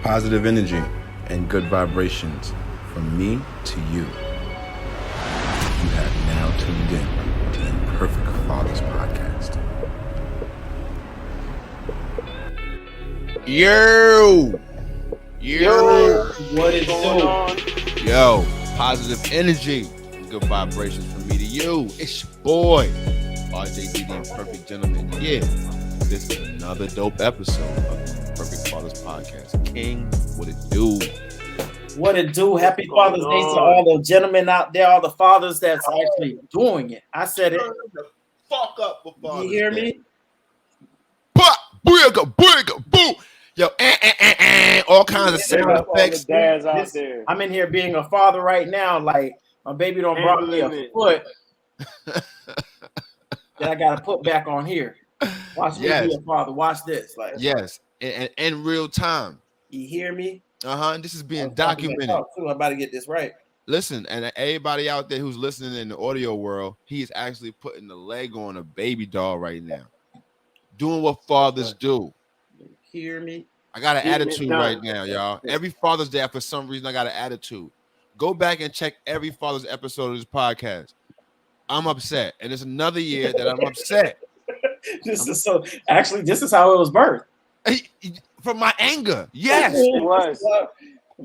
Positive energy and good vibrations from me to you. You have now tuned in to the Imperfect Fathers Podcast. Yo! What is going on? Yo, positive energy and good vibrations from me to you. It's your boy, RJD, the Imperfect Gentleman. Yeah, this is another dope episode of the Imperfect Fathers Podcast. King, what it do? What it do? Happy Father's Day to all the gentlemen out there, all the fathers that's actually doing it. I said it. Turn the fuck up for Father's You hear Day. me? Pop, booga, boo. Yo, all kinds of sound effects. Dads out there. I'm in here being a father right now. Like, my baby don't brought me a foot that I got to put back on here. Watch me be a father. Watch this. Like, yes, and in real time. You hear me? This is being documented. I'm about to get this right. Listen, and everybody out there who's listening in the audio world, he is actually putting the leg on a baby doll right now. Doing what fathers do. Hear me? I got an attitude right now, y'all. Every Father's Day, for some reason, I got an attitude. Go back and check every Father's episode of this podcast. I'm upset, and it's another year that I'm upset. This is how it was birthed. From my anger, yes, it was.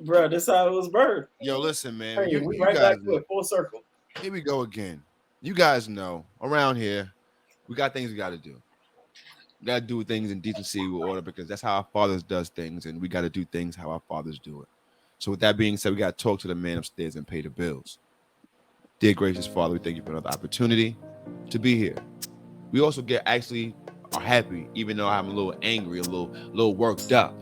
Bro, this is how it was birthed. Yo, listen, man. Hey, we you right guys back to it, full circle. Here we go again. You guys know, around here, we got things we got to do. We got to do things in decency with order because that's how our fathers does things, and we got to do things how our fathers do it. So with that being said, we got to talk to the man upstairs and pay the bills. Dear gracious Father, we thank you for another opportunity to be here. We also are happy, even though I'm a little angry, a little worked up,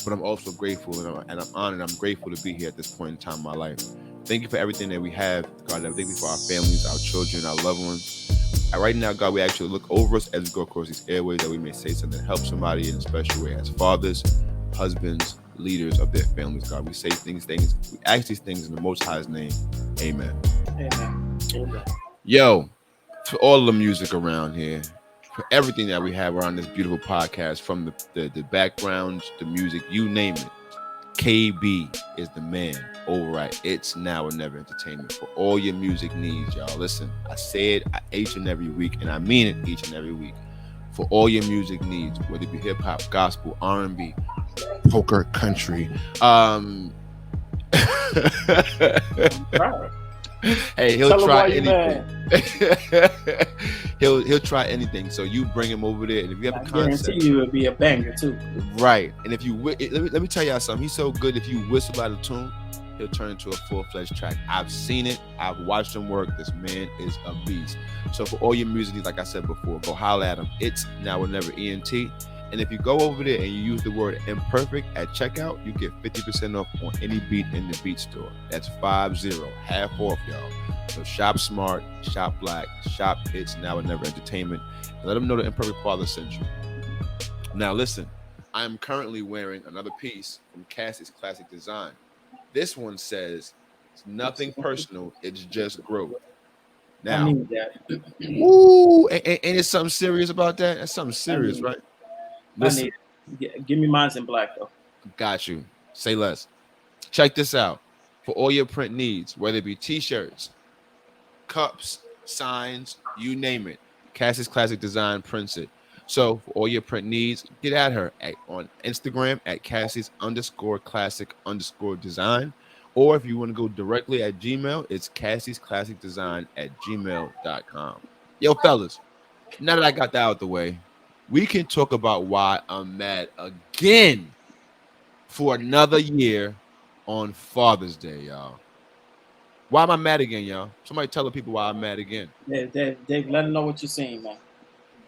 but I'm also grateful and I'm honored. I'm grateful to be here at this point in time in my life. Thank you for everything that we have, God. Thank you for our families, our children, our loved ones. Right now, God, we actually look over us as we go across these airways that we may say something to help somebody in a special way as fathers, husbands, leaders of their families, God. We say things, we ask these things in the Most High's name. Amen. Amen. Yo, for all the music around here, for everything that we have around this beautiful podcast, from the backgrounds, the music, you name it, KB is the man over at It's Now or Never Entertainment for all your music needs, y'all. Listen, I say it each and every week, and I mean it each and every week. For all your music needs, whether it be hip hop, gospel, R&B, poker, country, hey, he'll try anything. he'll try anything. So you bring him over there, and if you have a concept, guarantee you it'll be a banger too. Right. And if you let me tell y'all something. He's so good. If you whistle out a tune, he'll turn into a full-fledged track. I've seen it. I've watched him work. This man is a beast. So for all your music needs, like I said before, go holler at him. It's Now or Never ENT. And if you go over there and you use the word Imperfect at checkout, you get 50% off on any beat in the beat store. That's 50, half off, y'all. So shop smart, shop black, shop It's Now or Never Entertainment, and let them know the Imperfect Father sent you. Now listen, I am currently wearing another piece from Cassie's Classic Design. This one says, it's nothing personal, it's just growth. Now, I need that. Ooh, ain't it something serious about that? That's something serious, right? Listen, Give me mine in black though. Got you. Say less. Check this out. For all your print needs, whether it be t-shirts, cups, signs, you name it, Cassie's Classic Design prints it. So for all your print needs, get at her on Instagram at Cassie's_classic_design. Or if you want to go directly at Gmail, it's Cassie'sClassicDesign@gmail.com. Yo, fellas, now that I got that out the way, we can talk about why I'm mad again for another year on Father's Day, y'all. Why am I mad again, y'all? Somebody tell the people why I'm mad again. Dave, let them know what you're seeing, man.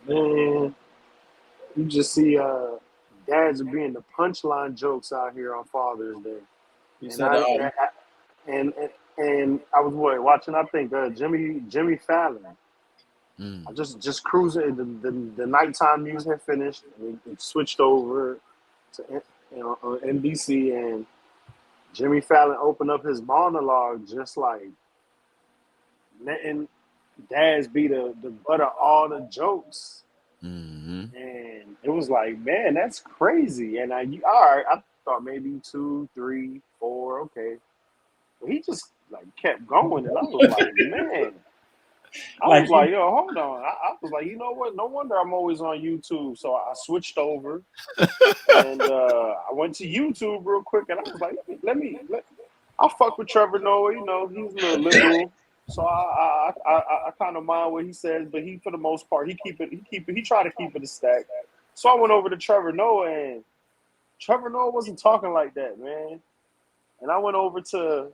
Man, you just see dads are being the punchline jokes out here on Father's Day. You And said and I was watching. I think Jimmy Fallon. I just cruising. The nighttime news had finished. It switched over to on NBC, and Jimmy Fallon opened up his monologue just like letting dads be the butt of all the jokes. Mm-hmm. it was like, man, that's crazy. And all right, I thought maybe two, three, four, okay. But he just like kept going, and I was like, man. I Like was like, yo, hold on. I was like, you know what? No wonder I'm always on YouTube. So I switched over and I went to YouTube real quick, and I was like, I fuck with Trevor Noah. You know, he's a little liberal, so I kind of mind what he says, but he for the most part he try to keep it a stack. So I went over to Trevor Noah, and Trevor Noah wasn't talking like that, man. And I went over to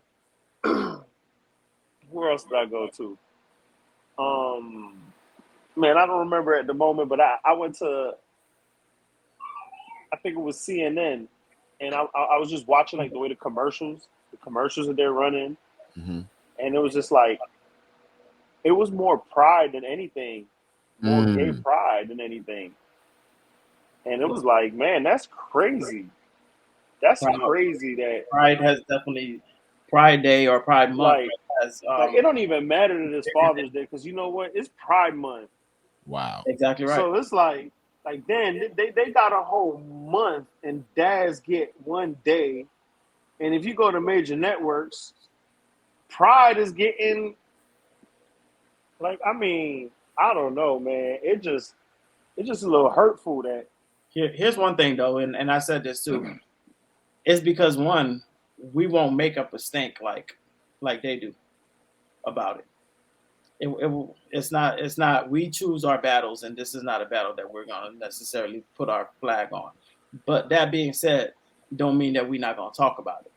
where else did I go to? Um, man, I don't remember at the moment, but I went to I think it was CNN, and I was just watching like the way the commercials that they're running, Mm-hmm. and it was just like it was more pride than anything, more gay Mm. pride than anything, and it was like, man, that's crazy. That's Pride, crazy that Pride has definitely Pride Day or Pride Month like has it don't even matter that it's Father's Day because you know what? It's Pride Month. Wow. exactly right. So it's like then they got a whole month and dads get one day. And if you go to major networks, Pride is getting like I mean, I don't know, man. It's just a little hurtful that Here's one thing though, and I said this too. It's because one, we won't make up a stink like they do about it. It's not we choose our battles, and this is not a battle that we're gonna necessarily put our flag on. But that being said, don't mean that we're not gonna talk about it.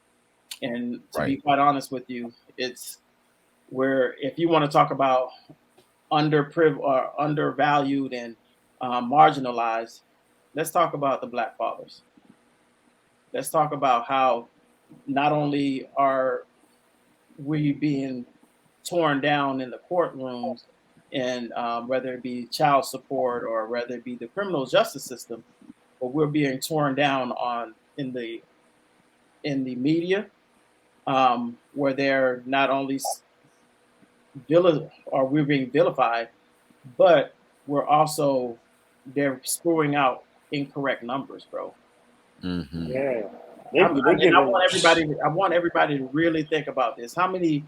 And to be Right. quite honest with you, it's where if you want to talk about or undervalued and marginalized, let's talk about the Black fathers. Let's talk about how not only are we being torn down in the courtrooms, and whether it be child support or whether it be the criminal justice system, but we're being torn down on in the media, where they're not only or we're being vilified, but we're also they're spewing out incorrect numbers, bro. Mm-hmm. yeah, they And giving I want everybody to really think about this. How many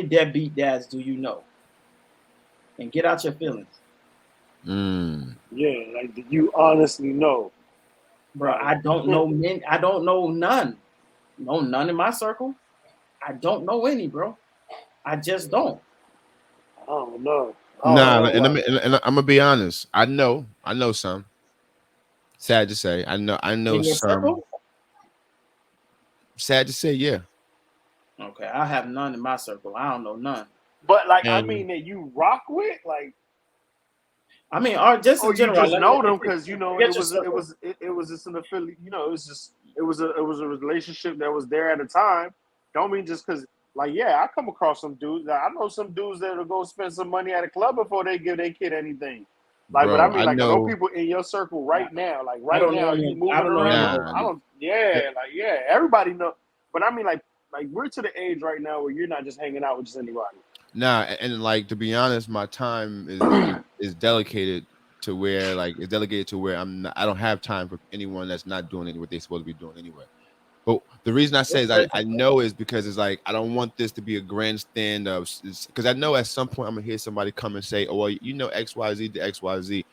deadbeat dads do you know? And get out your feelings, Mm. yeah, like do you honestly know? bro. Like I don't know men. I don't know none. No, none in my circle. I don't know any, bro. I just don't. I don't know. I don't Nah, know. and, Like and I'm gonna be honest. I know some. Sad to say, I know In your some. circle, Sad to say, yeah. okay. I have none in my circle. I don't know none. but like I And mean that you rock with like I mean, or just or in you general. just know them because you know Forget your circle. it was just an affiliate. You know, it was a relationship that was there at a time. Don't mean just because like yeah, I come across some dudes. I know some dudes that'll go spend some money at a club before they give their kid anything. Like, but I bro, mean, I like I know know. people in your circle Nah, right now. Like I right don't know now, you any. I moving don't know any of around. those Nah, I people. don't. Yeah, like yeah, everybody know. But I mean, like we're to the age right now where you're not just hanging out with just anybody. nah, and like to be honest, my time is delegated to where like it's delegated to where I don't have time for anyone that's not doing what they're supposed to be doing anyway. But the reason I say is I know is because it's like I don't want this to be a grandstand of because I know at some point I'm gonna hear somebody come and say, "Oh, well, you know XYZ to XYZ."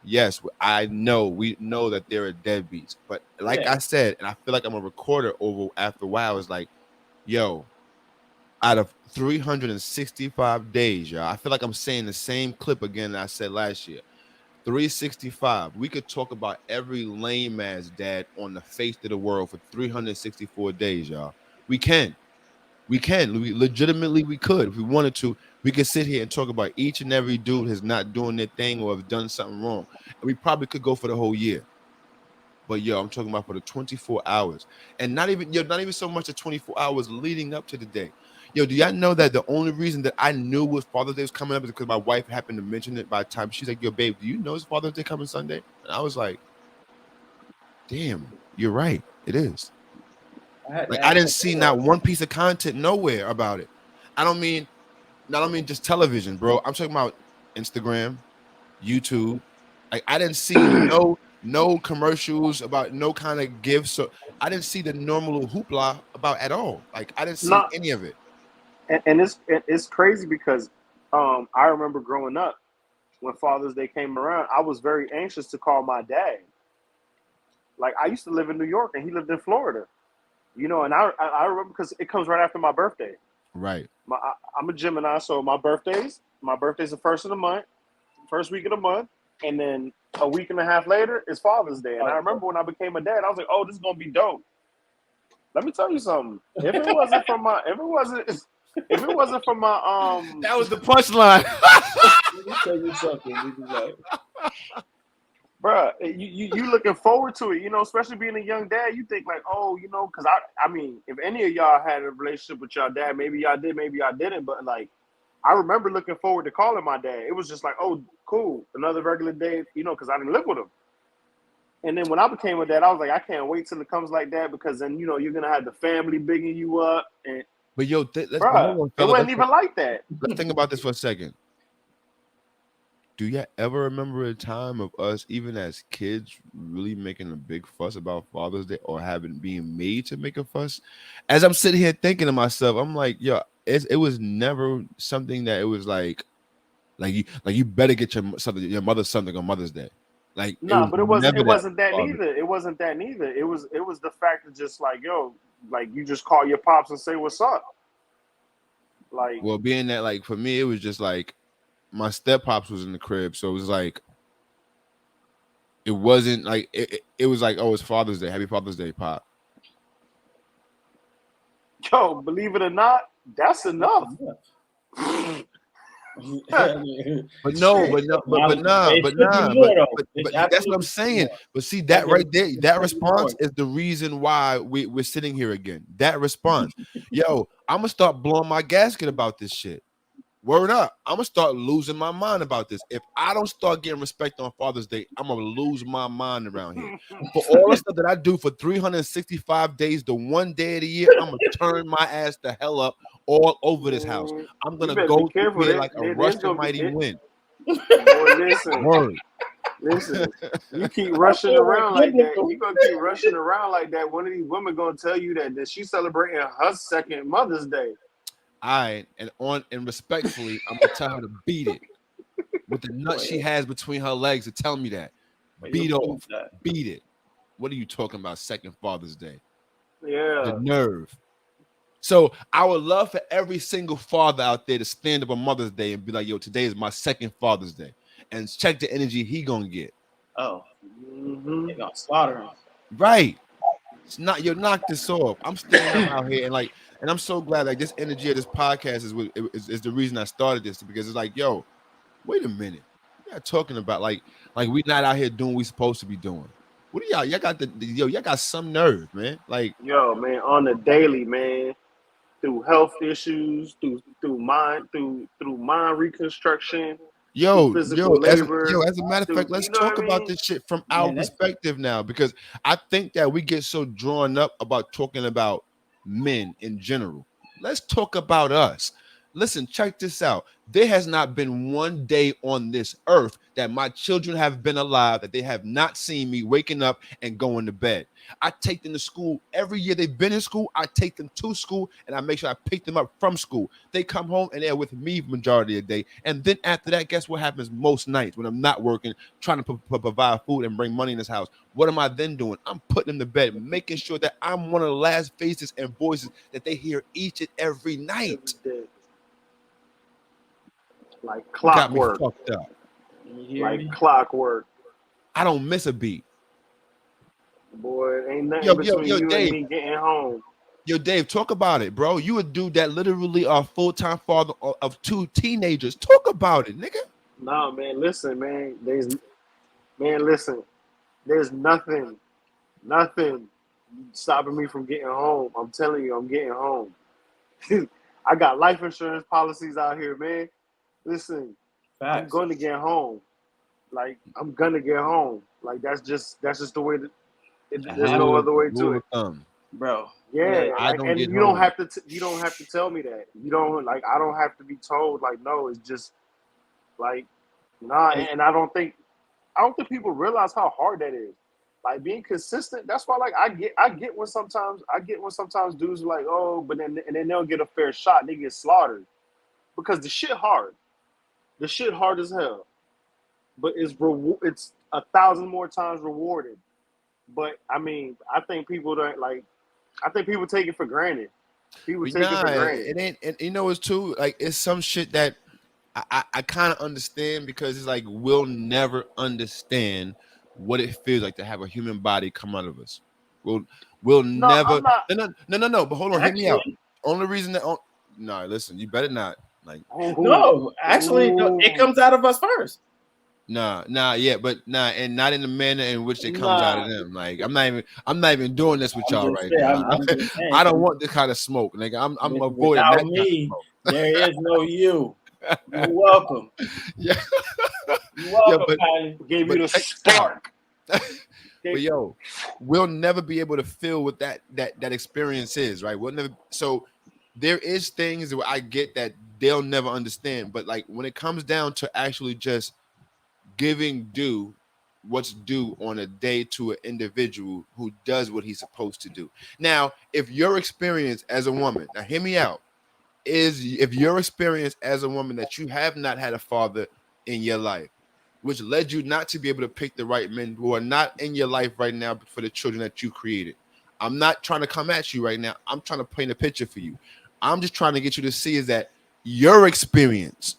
Yes, I know we know that there are deadbeats, but like Yeah, I said, and I feel like I'm a recorder over after a while. It's like, yo, out of 365 days, y'all, I feel like I'm saying the same clip again that I said last year. 365. We could talk about every lame ass dad on the face of the world for 364 days, y'all. We can. We can. We legitimately we could. If we wanted to, we could sit here and talk about each and every dude who's not doing their thing or have done something wrong. And we probably could go for the whole year. But yo, I'm talking about for the 24 hours. And not even so much the 24 hours leading up to the day. Yo, do y'all know that the only reason that I knew was Father's Day was coming up is because my wife happened to mention it by the time she's like, yo, babe, do you know it's Father's Day coming Sunday? And I was like, damn, you're right. It is. I had to Like I ask didn't my see girl. not one piece of content nowhere about it. I don't mean just television, bro. I'm talking about Instagram, YouTube, Like I didn't see no commercials about no kind of gifts. So I didn't see the normal hoopla about at all. Like I didn't see Not, any of it. and it's crazy because I remember growing up when Father's Day came around, I was very anxious to call my dad. Like I used to live in New York and he lived in Florida, and I remember because it comes right after my birthday. Right. I'm a Gemini, so my birthday's the first of the month, first week of the month, and then a week and a half later is Father's Day. And I remember when I became a dad, I was like, "Oh, this is gonna be dope." Let me tell you something. If it wasn't for my That was the punchline. Let me tell you something. Niggas like, bruh, you looking forward to it, especially being a young dad. You think like, oh, because I mean, if any of y'all had a relationship with y'all dad, maybe y'all did, maybe y'all didn't, but like, I remember looking forward to calling my dad. It was just like, oh, cool, another regular day, because I didn't live with him. And then when I became a dad, I was like, I can't wait till it comes like that because then you're gonna have the family bigging you up, and But yo, but bruh, hold on, it fella. wasn't even like that. Let's think about this for a second. Do you ever remember a time of us, even as kids, really making a big fuss about Father's Day or having being made to make a fuss? As I'm sitting here thinking to myself, I'm like, yo, it was never something that it was like you better get your mother something on Mother's Day. Like it Nah, was but it wasn't. never It that. wasn't that Father. neither. It wasn't that neither. It was the fact of just like, yo, like you just call your pops and say what's up. Like, Well, being that like for me, it was just like my step pops was in the crib, so it was like it wasn't like it was like, oh, it's Father's Day, Happy Father's Day, pop. yo, believe it or not, that's enough. But no, Shit. but no, it but should be nah, more though. It but that's what I'm absolutely should be saying. more. But see Like that right there, it that should be more. response is the reason why we're sitting here again. That response, yo, I'm gonna start blowing my gasket about this shit. Word up, I'm gonna start losing my mind about this. If I don't start getting respect on Father's Day, I'm gonna lose my mind around here. For all the stuff that I do for 365 days, the one day of the year, I'm gonna turn my ass the hell up all over this house. Man, I'm you gonna better be go through careful. here like a There's Russian gonna be mighty wind. boy. Listen, Word. listen. You keep rushing Forward around like that. biblical. You gonna keep rushing around like that. One of these women gonna tell you that she's celebrating her second Mother's Day. And respectfully, I'm gonna tell her to beat it with the nut she has between her legs to tell me that. Wait, Beat what is off. that? Beat it. What are you talking about? Second Father's Day. The Yeah. nerve. So I would love for every single father out there to stand up on Mother's Day and be like, yo, today is my second Father's Day. And check the energy he gonna get. Oh, Mm-hmm. they're gonna slaughter him. Right. It's not you knock this off. I'm standing up out here and I'm so glad like this energy of this podcast is the reason I started this because it's like, yo, wait a minute. We're not talking about like we not out here doing what we supposed to be doing. What are y'all got y'all got some nerve, man. Like Yo, man, on the daily, man, through health issues, through mind reconstruction, through yo, physical labor, as a matter of fact, through let's talk what I about mean? this shit from our Man, that's perspective now because I think that we get so drawn up about talking about men in general. Let's talk about us. Listen, check this out. There has not been one day on this earth that my children have been alive that they have not seen me waking up and going to bed. I take them to school every year they've been in school. I take them to school and I make sure I pick them up from school. They come home and they're with me majority of the day. And then after that, guess what happens most nights when I'm not working, trying to provide food and bring money in this house? What am I then doing? I'm putting them to bed, making sure that I'm one of the last faces and voices that they hear each and every Every night. day, like You got me clockwork, fucked up. you hear like me? clockwork. I don't miss a beat. Boy, ain't Yo, nothing yo, between yo, you and Dave. me getting home. Yo, Dave, talk about it, bro. You a dude that literally are full-time father of two teenagers. Talk about it, nigga. Nah, man, listen, listen. There's nothing stopping me from getting home. I'm telling you, I'm getting home. I got life insurance policies out here, man. Listen, I'm Facts. going to get home. Like I'm gonna get home. Like that's just the way that That there's no happens, other way to Rule it. of thumb. bro. Yeah, Look, I like don't and get you don't home. have to you don't have to tell me that. You don't like I don't have to be told like no, it's just like nah, hey, and I don't think I don't think people realize how hard that is. Like being consistent. That's why, like, I get when sometimes dudes are like, oh, but then they'll get a fair shot. They get slaughtered because the shit hard. The shit hard as hell. But it's 1,000 more times rewarded. But I mean, I think people don't like. I think people take it for granted. People But take it nah, for granted. it ain't. And you know, it's too like it's some shit that I kind of understand because it's like we'll never understand what it feels like to have a human body come out of us. We'll we'll No, never. I'm not. No. But hold on, hear me out. Actually, Only reason that. No, listen, you better not. Like, Ooh, no. Actually, no, it ooh, comes out of us first. yeah, but and not in the manner in which it comes out of nah. them. Like, I'm not even doing this with I'm y'all just right saying. now. I'm just saying. I don't 'Cause want this kind of smoke, nigga. I'm avoiding without that kind me, of there is no you. You're welcome. smoke. Yeah, You're yeah, welcome, Kylie. Gave you but the check this out. spark. But yo, we'll never be able to feel what that experience is, right? We'll never. So there is things that I get that they'll never understand, but like when it comes down to actually just giving due what's due on a day to an individual who does what he's supposed to do. Now, if your experience as a woman, now hear me out, is if your experience as a woman that you have not had a father in your life, which led you not to be able to pick the right men who are not in your life right now for the children that you created. I'm not trying to come at you right now. I'm trying to paint a picture for you. I'm just trying to get you to see is that your experience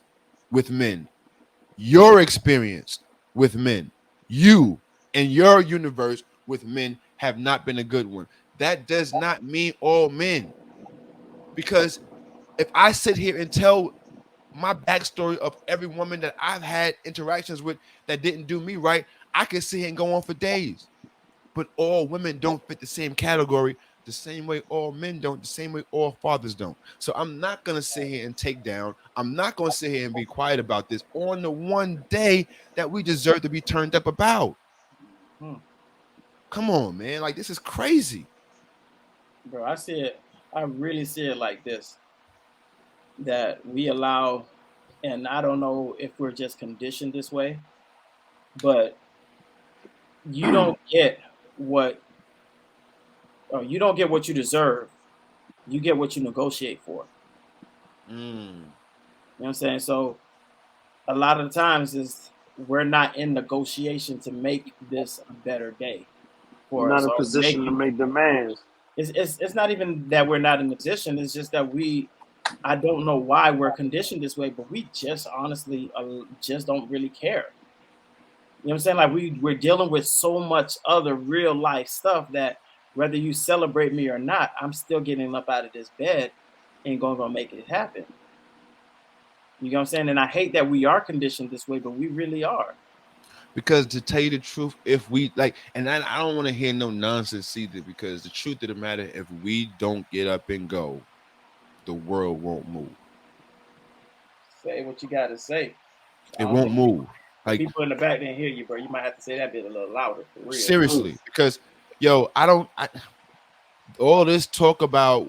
with men, your experience with men, you and your universe with men have not been a good one. That does not mean all men. Because if I sit here and tell my backstory of every woman that I've had interactions with that didn't do me right, I can sit here and go on for days. But all women don't fit the same category the same way all men don't, the same way all fathers don't. So I'm not going to sit here and take down. I'm not going to sit here and be quiet about this on the one day that we deserve to be turned up about. Hmm. Come on, man. Like, this is crazy. Bro, I see it. I really see it like this: that we allow, and I don't know if we're just conditioned this way, but you don't get what, or you don't get what you deserve. You get what you negotiate for. Mm. You know what I'm saying? So a lot of the times is we're not in negotiation to make this a better day You're for not us, in or position to make demands. it's not even that we're not in a position. It's just that I don't know why we're conditioned this way, but we just honestly just don't really care. You know what I'm saying? Like we're dealing with so much other real life stuff that whether you celebrate me or not, I'm still getting up out of this bed and gonna make it happen. You know what I'm saying? And I hate that we are conditioned this way, but we really are. Because to tell you the truth, if we like, and I don't want to hear no nonsense either, because the truth of the matter, if we don't get up and go, the world won't move. Say what you gotta say. It I don't won't think move. the Like, people in the back didn't hear you, bro. You might have to say that bit a little louder for real. seriously, because yo, I don't. All this talk about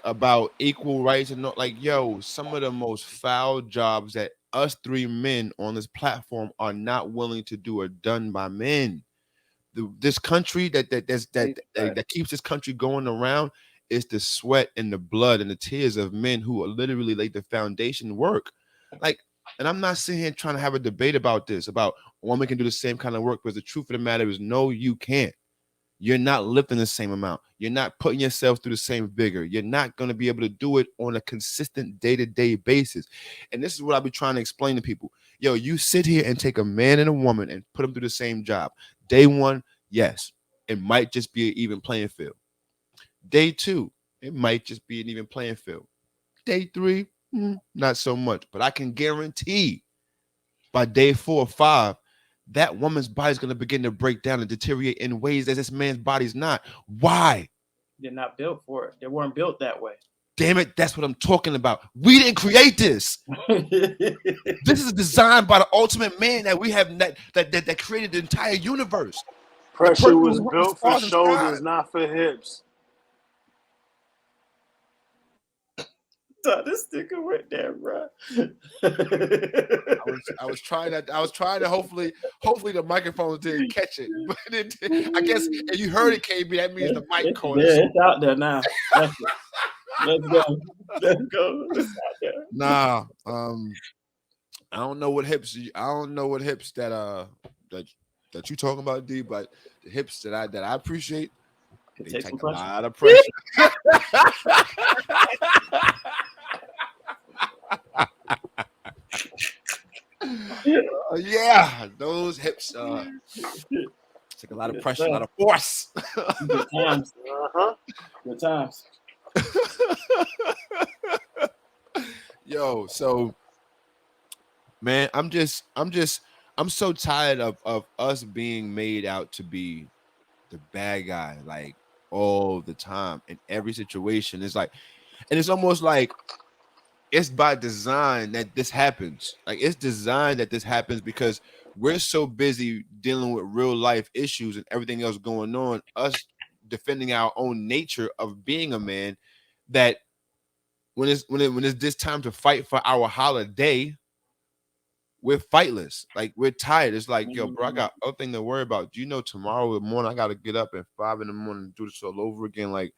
about equal rights and not like yo, some of the most foul jobs that us three men on this platform are not willing to do are done by men. This country that keeps this country going around is the sweat and the blood and the tears of men who are literally like the foundation work. Like, and I'm not sitting here trying to have a debate about this, about women can do the same kind of work, because the truth of the matter is no, you can't. You're not lifting the same amount. You're not putting yourself through the same vigor. You're not going to be able to do it on a consistent day-to-day basis. And this is what I'll be trying to explain to people. Yo, you sit here and take a man and a woman and put them through the same job. Day one, yes, it might just be an even playing field. Day two, it might just be an even playing field. Day three, not so much. But I can guarantee by day 4 or 5, that woman's body's going to begin to break down and deteriorate in ways that this man's body's not. Why? They're not built for it. They weren't built that way. Damn it, that's what I'm talking about. We didn't create this. This is designed by the ultimate man that we have that created the entire universe. The Pressure person was who wrote the built for stars and sky. shoulders, not for hips. This nigga went there, bro. I was trying to hopefully the microphone didn't catch it, but I guess if you heard it, KB, that means the mic It's caught it. there. It's out there now. That's it. Let's go. Let's go. It's out there. Nah, I don't know what hips that you talking about, D, but the hips that I appreciate, Can they take take some a pressure. lot of pressure. Yeah, those hips take a lot of Yes, pressure, a sir. lot of force. Good times. Uh-huh. Good times. Yo, so man, I'm so tired of us being made out to be the bad guy, like all the time in every situation. It's like, and it's almost like it's by design that this happens. Like it's designed that this happens because we're so busy dealing with real life issues and everything else going on, us defending our own nature of being a man, that when it's this time to fight for our holiday, we're fightless. Like we're tired. It's like, yo, bro, I Mhm. got other thing to worry about. Do you know tomorrow morning I gotta get up at 5 in the morning and do this all over again? Like,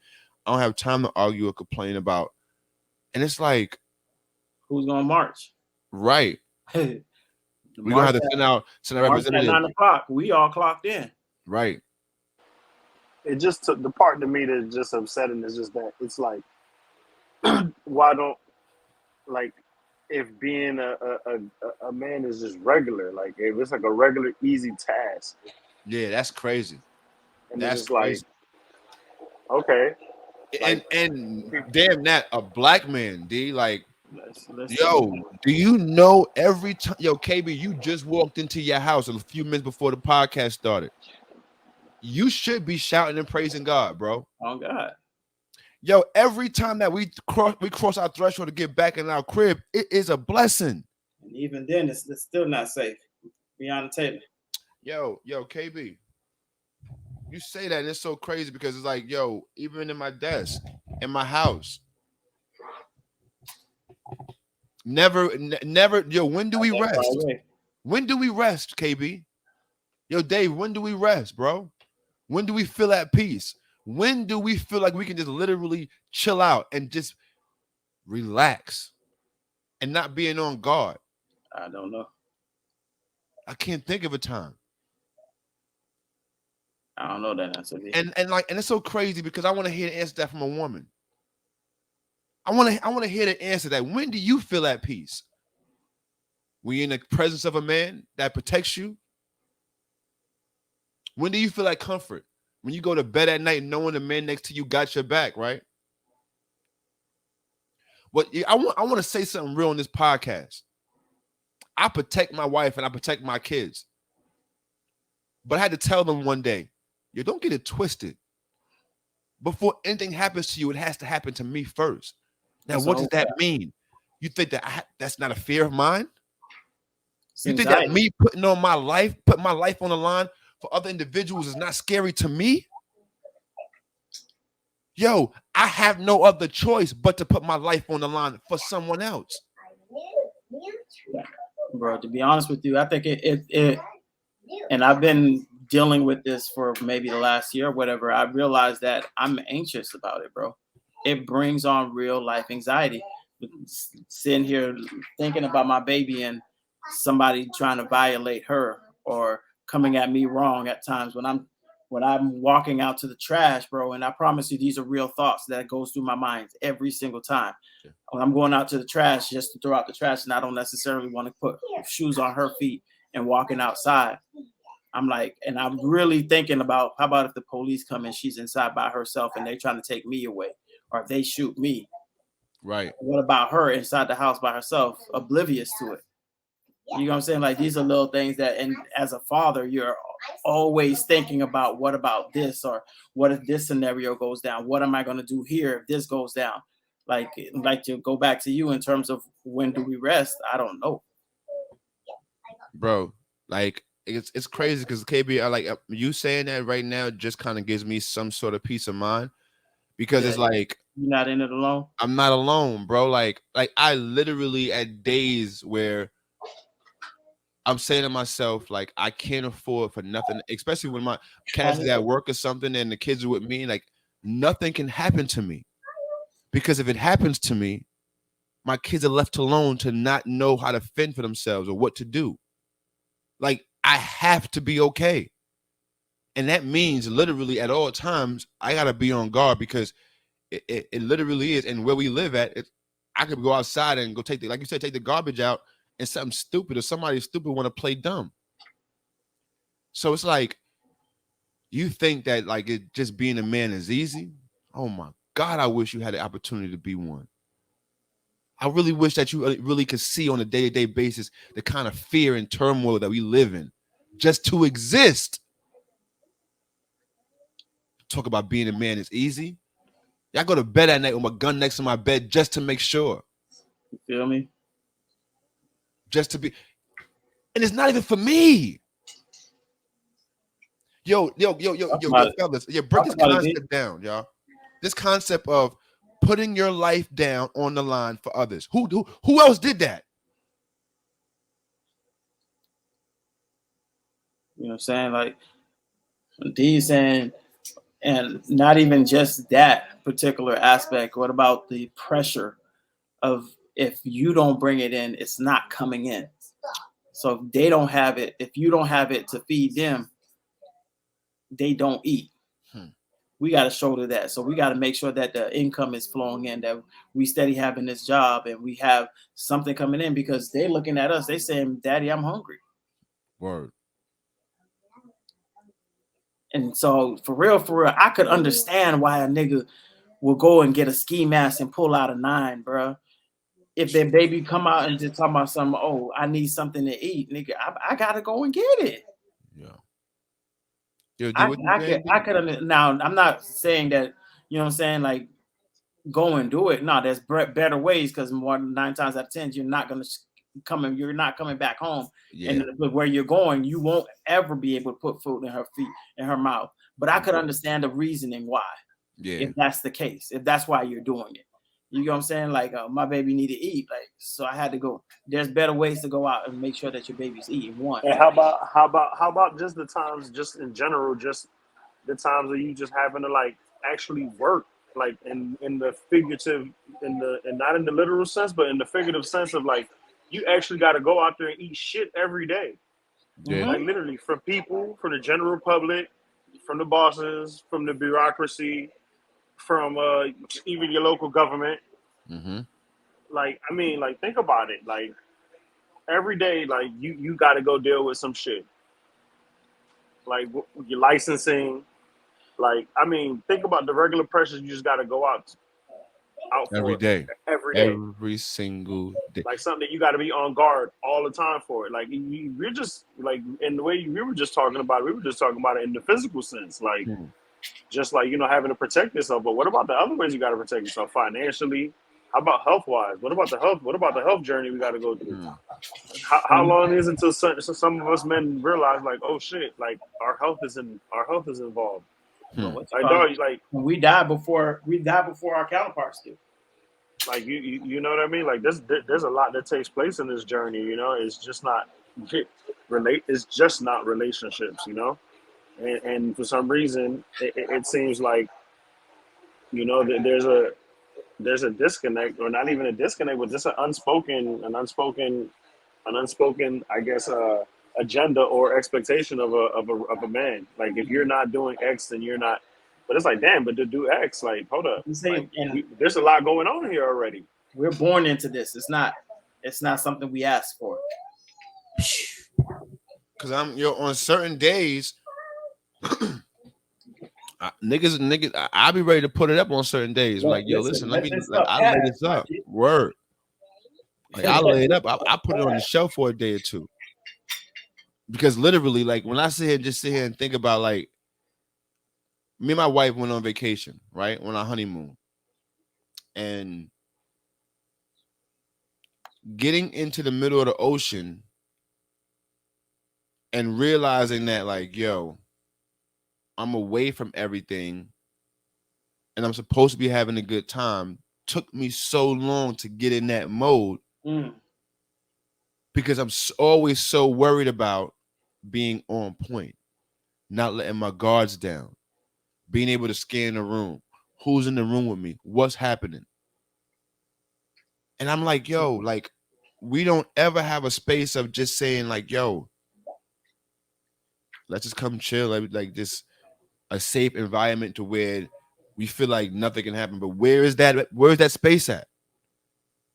I don't have time to argue or complain about. And it's like, Who's gonna march? right. The We're gonna march have to at send our march at representatives. 9 o'clock. We all clocked in. Right. It just took the part to me that's just upsetting is just that it's like, why don't, like, if being a man is just regular, like if it's like a regular easy task, Yeah, that's crazy. and it's That's just like, crazy. okay, like And damn that, a black man, D, like, Let's take yo, do you know every time, yo, KB, you just walked into your house a few minutes before the podcast started. You should be shouting and praising God, bro. on God. Yo, every time that we cross our threshold to get back in our crib, it is a blessing. And even then, it's still not safe. Breonna Taylor. Yo, KB, you say that and it's so crazy because it's like, yo, even in my desk, in my house, never, yo, when do Not we that far rest? away. When do we rest, KB? Yo, Dave, when do we rest, bro? When do we feel at peace? When do we feel like we can just literally chill out and just relax and not being on guard? I don't know. I can't think of a time. I don't know that answer. And it's so crazy because I want to hear the answer that from a woman. I want to hear the answer that when do you feel at peace? When you're in the presence of a man that protects you? When do you feel like comfort? When you go to bed at night knowing the man next to you got your back, right? What I want to say something real on this podcast. I protect my wife and I protect my kids. But I had to tell them one day, you don't get it twisted. Before anything happens to you, it has to happen to me first. Now, That's what does all. that mean? You think that that's not a fear of mine? It's You think that anxiety. me putting my life on the line for other individuals is not scary to me? Yo, I have no other choice but to put my life on the line for someone else. Bro, to be honest with you, I think it and I've been dealing with this for maybe the last year or whatever. I realized that I'm anxious about it, bro. It brings on real life anxiety. Sitting here thinking about my baby and somebody trying to violate her or coming at me wrong at times when I'm walking out to the trash, bro. And I promise you, these are real thoughts that goes through my mind every single time. When I'm going out to the trash just to throw out the trash, and I don't necessarily want to put shoes on her feet and walking outside. I'm like, and I'm really thinking about how about if the police come and she's inside by herself and they're trying to take me away, or if they shoot me. Right. What about her inside the house by herself, oblivious to it? You know what I'm saying? Like these are little things that, and as a father, you're always thinking about what about this, or what if this scenario goes down? What am I going to do here if this goes down? Like to go back to you in terms of when do we rest? I don't know. Bro, like it's crazy because KB, I you saying that right now just kind of gives me some sort of peace of mind because Yeah, it's like You're not in it alone. I'm not alone, bro. Like I literally at days where I'm saying to myself, like, I can't afford for nothing, especially when my cats is at work or something and the kids are with me. Like, nothing can happen to me because if it happens to me, my kids are left alone to not know how to fend for themselves or what to do. Like, I have to be okay. And that means literally at all times, I got to be on guard because it literally is. And where we live at, I could go outside and go take like you said, take the garbage out and something stupid or somebody stupid want to play dumb. So it's like, you think that like it just being a man is easy? Oh my God, I wish you had the opportunity to be one. I really wish that you really could see on a day-to-day basis the kind of fear and turmoil that we live in just to exist. Talk about being a man is easy. Y'all go to bed at night with my gun next to my bed just to make sure. You feel me? Just to be, and it's not even for me. Yo, fellas, break Talk this about it, D. concept down, y'all. This concept of putting your life down on the line for others. Who else did that? You know what I'm saying? Like D saying, and not even just that particular aspect. What about the pressure of if you don't bring it in, it's not coming in. So if they don't have it, if you don't have it to feed them, they don't eat. We got to shoulder that. So we got to make sure that the income is flowing in, that we steady having this job and we have something coming in because they're looking at us. They saying, Daddy, I'm hungry. Word. And so for real, I could understand why a nigga will go and get a ski mask and pull out a 9, bro. If their baby come out and just talk about something, oh, I need something to eat, nigga, I gotta go and get it. Yeah. Yo, D, what you saying? I could now. I'm not saying that, you know what I'm saying, like go and do it. No, there's better ways because more than 9 times out of 10, you're not gonna you're not coming back home, Yeah. and where you're going, you won't ever be able to put food in her feet, in her mouth. But I could understand the reasoning why, Yeah. if that's the case, if that's why you're doing it. You know what I'm saying? Like my baby need to eat, like so I had to go. There's better ways to go out and make sure that your baby's eating. One, And how about just the times, just in general, just the times that you just having to like actually work, like in the figurative, and not in the literal sense, but in the figurative sense of like you actually got to go out there and eat shit every day, Yeah. like literally from people, from the general public, from the bosses, from the bureaucracy, from even your local government. Mm-hmm. Like I mean, like think about it, like every day, like you got to go deal with some shit, like your licensing. Like I mean, think about the regular pressures you just got to go out Every for day. every day. Every single day. Like something that you got to be on guard all the time for it. Like we're just like in the way we were just talking about it, we were just talking about it in the physical sense, like just like having to protect yourself. But what about the other ways you got to protect yourself financially? How about health wise? What about the health? What about the health journey we got to go through? How long is it until some of us men realize like, oh shit, like our health is involved. Like dog, like we die before our counterparts do. like you know what I mean? Like there's a lot that takes place in this journey. It's just not It's just not relationships. And for some reason, it seems like that there's a disconnect, or not even a disconnect, but just an unspoken, I guess, agenda or expectation of a man. Like if you're not doing X, then you're not. But it's like, damn, but to do X, like, hold up, like And there's a lot going on here already. we're born into this. It's not something we ask for. Cause on certain days, niggas, I be ready to put it up on certain days. Like, yo, listen, let Let me, this like, stuff I lay pass, this my up. G. Word. Like, I lay it up. I put it on the shelf for a day or two. Because literally, like, when I sit here and think about, like, me and my wife went on vacation, right? On our honeymoon. And getting into the middle of the ocean and realizing that, like, yo, I'm away from everything. and I'm supposed to be having a good time took me so long to get in that mode Mm. because I'm always so worried about being on point, not letting my guards down, being able to scan the room. Who's in the room with me? What's happening? And I'm like, yo, like, we don't ever have a space of just saying, like, yo, let's just come chill, like just a safe environment to where we feel like nothing can happen. But where is that? Where is that space at?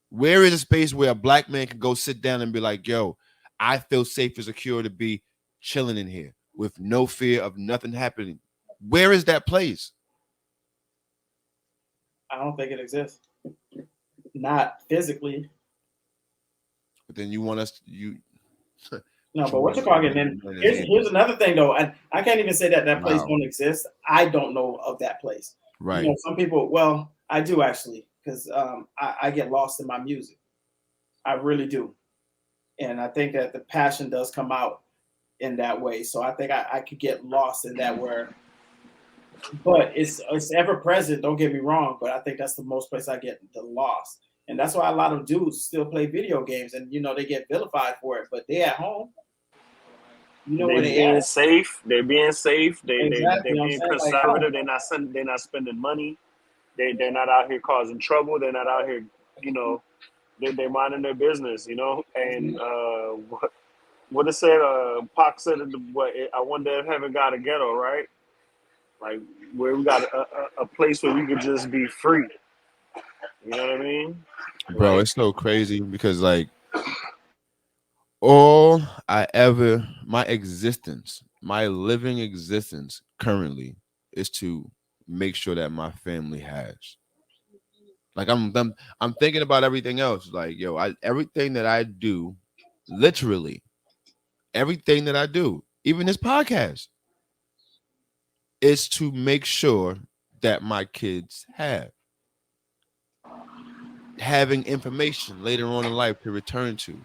Where is a space where a black man can go sit down and be like, yo, I feel safe and secure to be chilling in here with no fear of nothing happening? Where is that place? I don't think it exists. Not physically. But then you want us, No, but you what want you us call to it? Then man his hand. here's another thing though. I can't even say that that place Wow. don't exist. I don't know of that place. You Right. know, some people. Well, I do actually, because I get lost in my music. I really do, and I think that the passion does come out in that way. So I think I could get lost in that where, but it's ever present. Don't get me wrong, but I think that's the most place I get the lost, and that's why a lot of dudes still play video games, and you know they get vilified for it, but they at home. You know They where they at. being safe. They're being safe. Exactly. They're You know what I'm being saying? Like, come on. conservative. They're not spending money. They're not out here causing trouble. They're not out here, you know. They're minding their business, you know. And what it said, Pac said, what I wonder if heaven got a ghetto, right? Like where we got a place where we could just be free. You know what I mean? Bro, Like it's so crazy because like all my existence, my living existence currently is to make sure that my family has. Like I'm thinking about everything else. Like, yo, everything that I do, literally, everything that I do, even this podcast, is to make sure that my kids having information later on in life to return to.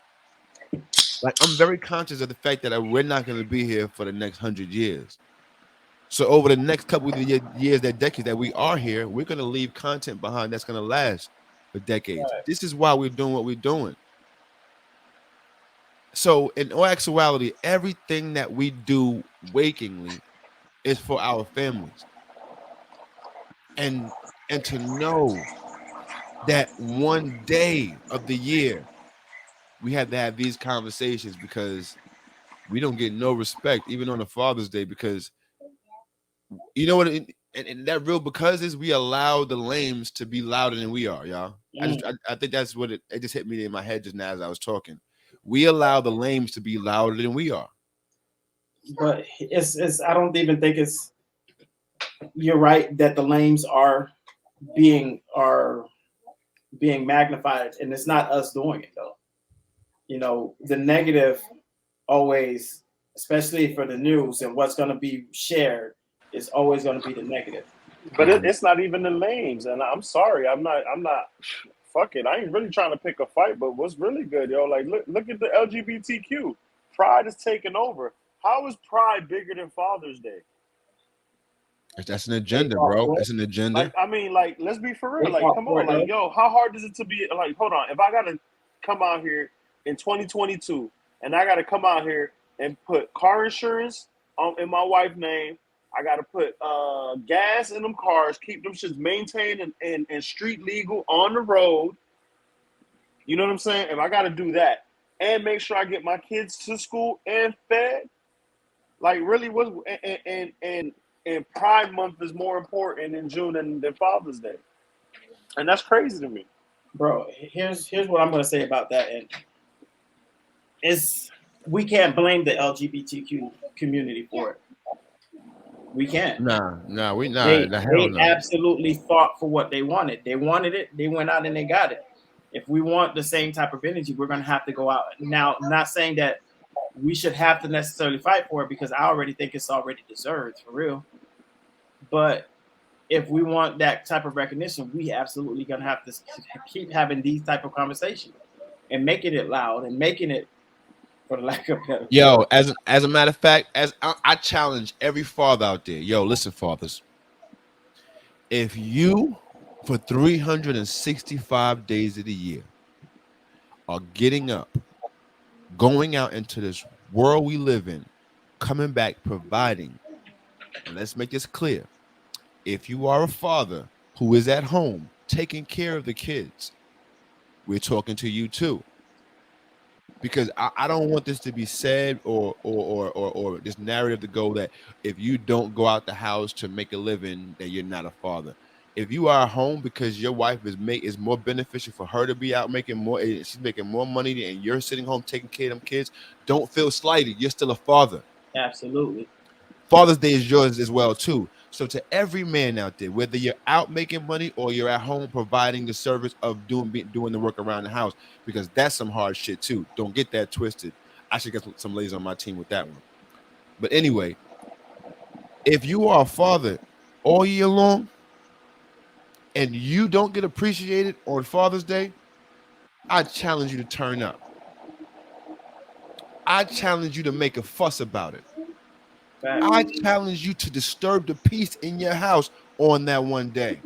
Like I'm very conscious of the fact that we're not going to be here for the next 100 years. So over the next couple of years, that decades that we are here, we're going to leave content behind that's going to last for decades. This is why we're doing what we're doing. So in all actuality, everything that we do wakingly is for our families, and to know that one day of the year we have to have these conversations because we don't get no respect even on the Father's Day because you know what? And that real because is we allow the lames to be louder than we are, y'all. Mm. I think that's what it just hit me in my head just now as I was talking. We allow the lames to be louder than we are. But it's I don't even think it's you're right that the lames are being magnified and it's not us doing it though. You know, the negative always, especially for the news and what's gonna be shared, is always gonna be the negative. but Mhm. it's not even the lanes. And I'm sorry, I'm not fuck it. I ain't really trying to pick a fight, but what's really good, yo, like look at the LGBTQ. Pride is taking over. How is pride bigger than Father's Day? That's an They agenda, fought bro. for it. It's an agenda. Like, I mean, like, let's be for real. They Like, fought come for on. it Like, though. yo, how hard is it to be like, hold on. If I gotta come out here in 2022 and I gotta come out here and put car insurance in my wife's name, I gotta put gas in them cars, keep them shits maintained and street legal on the road. You know what I'm saying? If I gotta do that and make sure I get my kids to school and fed, like really was and Pride Month is more important in June than Father's Day. And that's crazy to me. Bro, here's what I'm gonna say about that. And it's we can't blame the LGBTQ community for it. We can't. The hell They no. absolutely fought for what they wanted. They wanted it. They went out and they got it. If we want the same type of energy, we're gonna have to go out. Now, I'm not saying that we should have to necessarily fight for it because I already think it's already deserved for real. But if we want that type of recognition, we absolutely gonna have to keep having these type of conversations and making it loud and making it, for the lack of better term. Yo, as a matter of fact, as I challenge every father out there, yo, listen, fathers. If you, for 365 days of the year, are getting up, going out into this world we live in, coming back, providing, and let's make this clear. If you are a father who is at home taking care of the kids, we're talking to you too. Because I don't want this to be said or this narrative to go that if you don't go out the house to make a living, that you're not a father. If you are home because your wife is more beneficial for her to be out making more, she's making more money and you're sitting home taking care of them kids, don't feel slighted. You're still a father. Absolutely. Father's Day is yours as well too. So to every man out there, whether you're out making money or you're at home providing the service of doing the work around the house, because that's some hard shit too. Don't get that twisted. I should get some ladies on my team with that one. But anyway, if you are a father all year long and you don't get appreciated on Father's Day, I challenge you to turn up. I challenge you to make a fuss about it. I challenge you to disturb the peace in your house on that one day.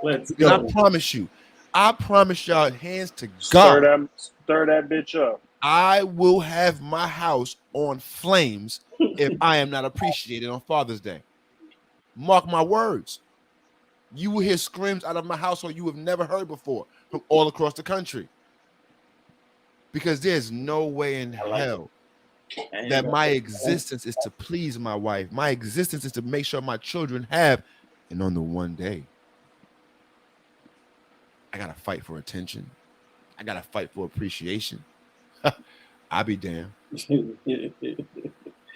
Let's Because go. I promise y'all, hands to Stir God, that bitch up. I will have my house on flames if I am not appreciated on Father's Day. Mark my words. You will hear screams out of my household you have never heard before from all across the country. Because there's no way in I like it. hell I ain't that gonna my say- existence is to please my wife. My existence is to make sure my children have. And on the one day, I got to fight for attention. I got to fight for appreciation. I be damned.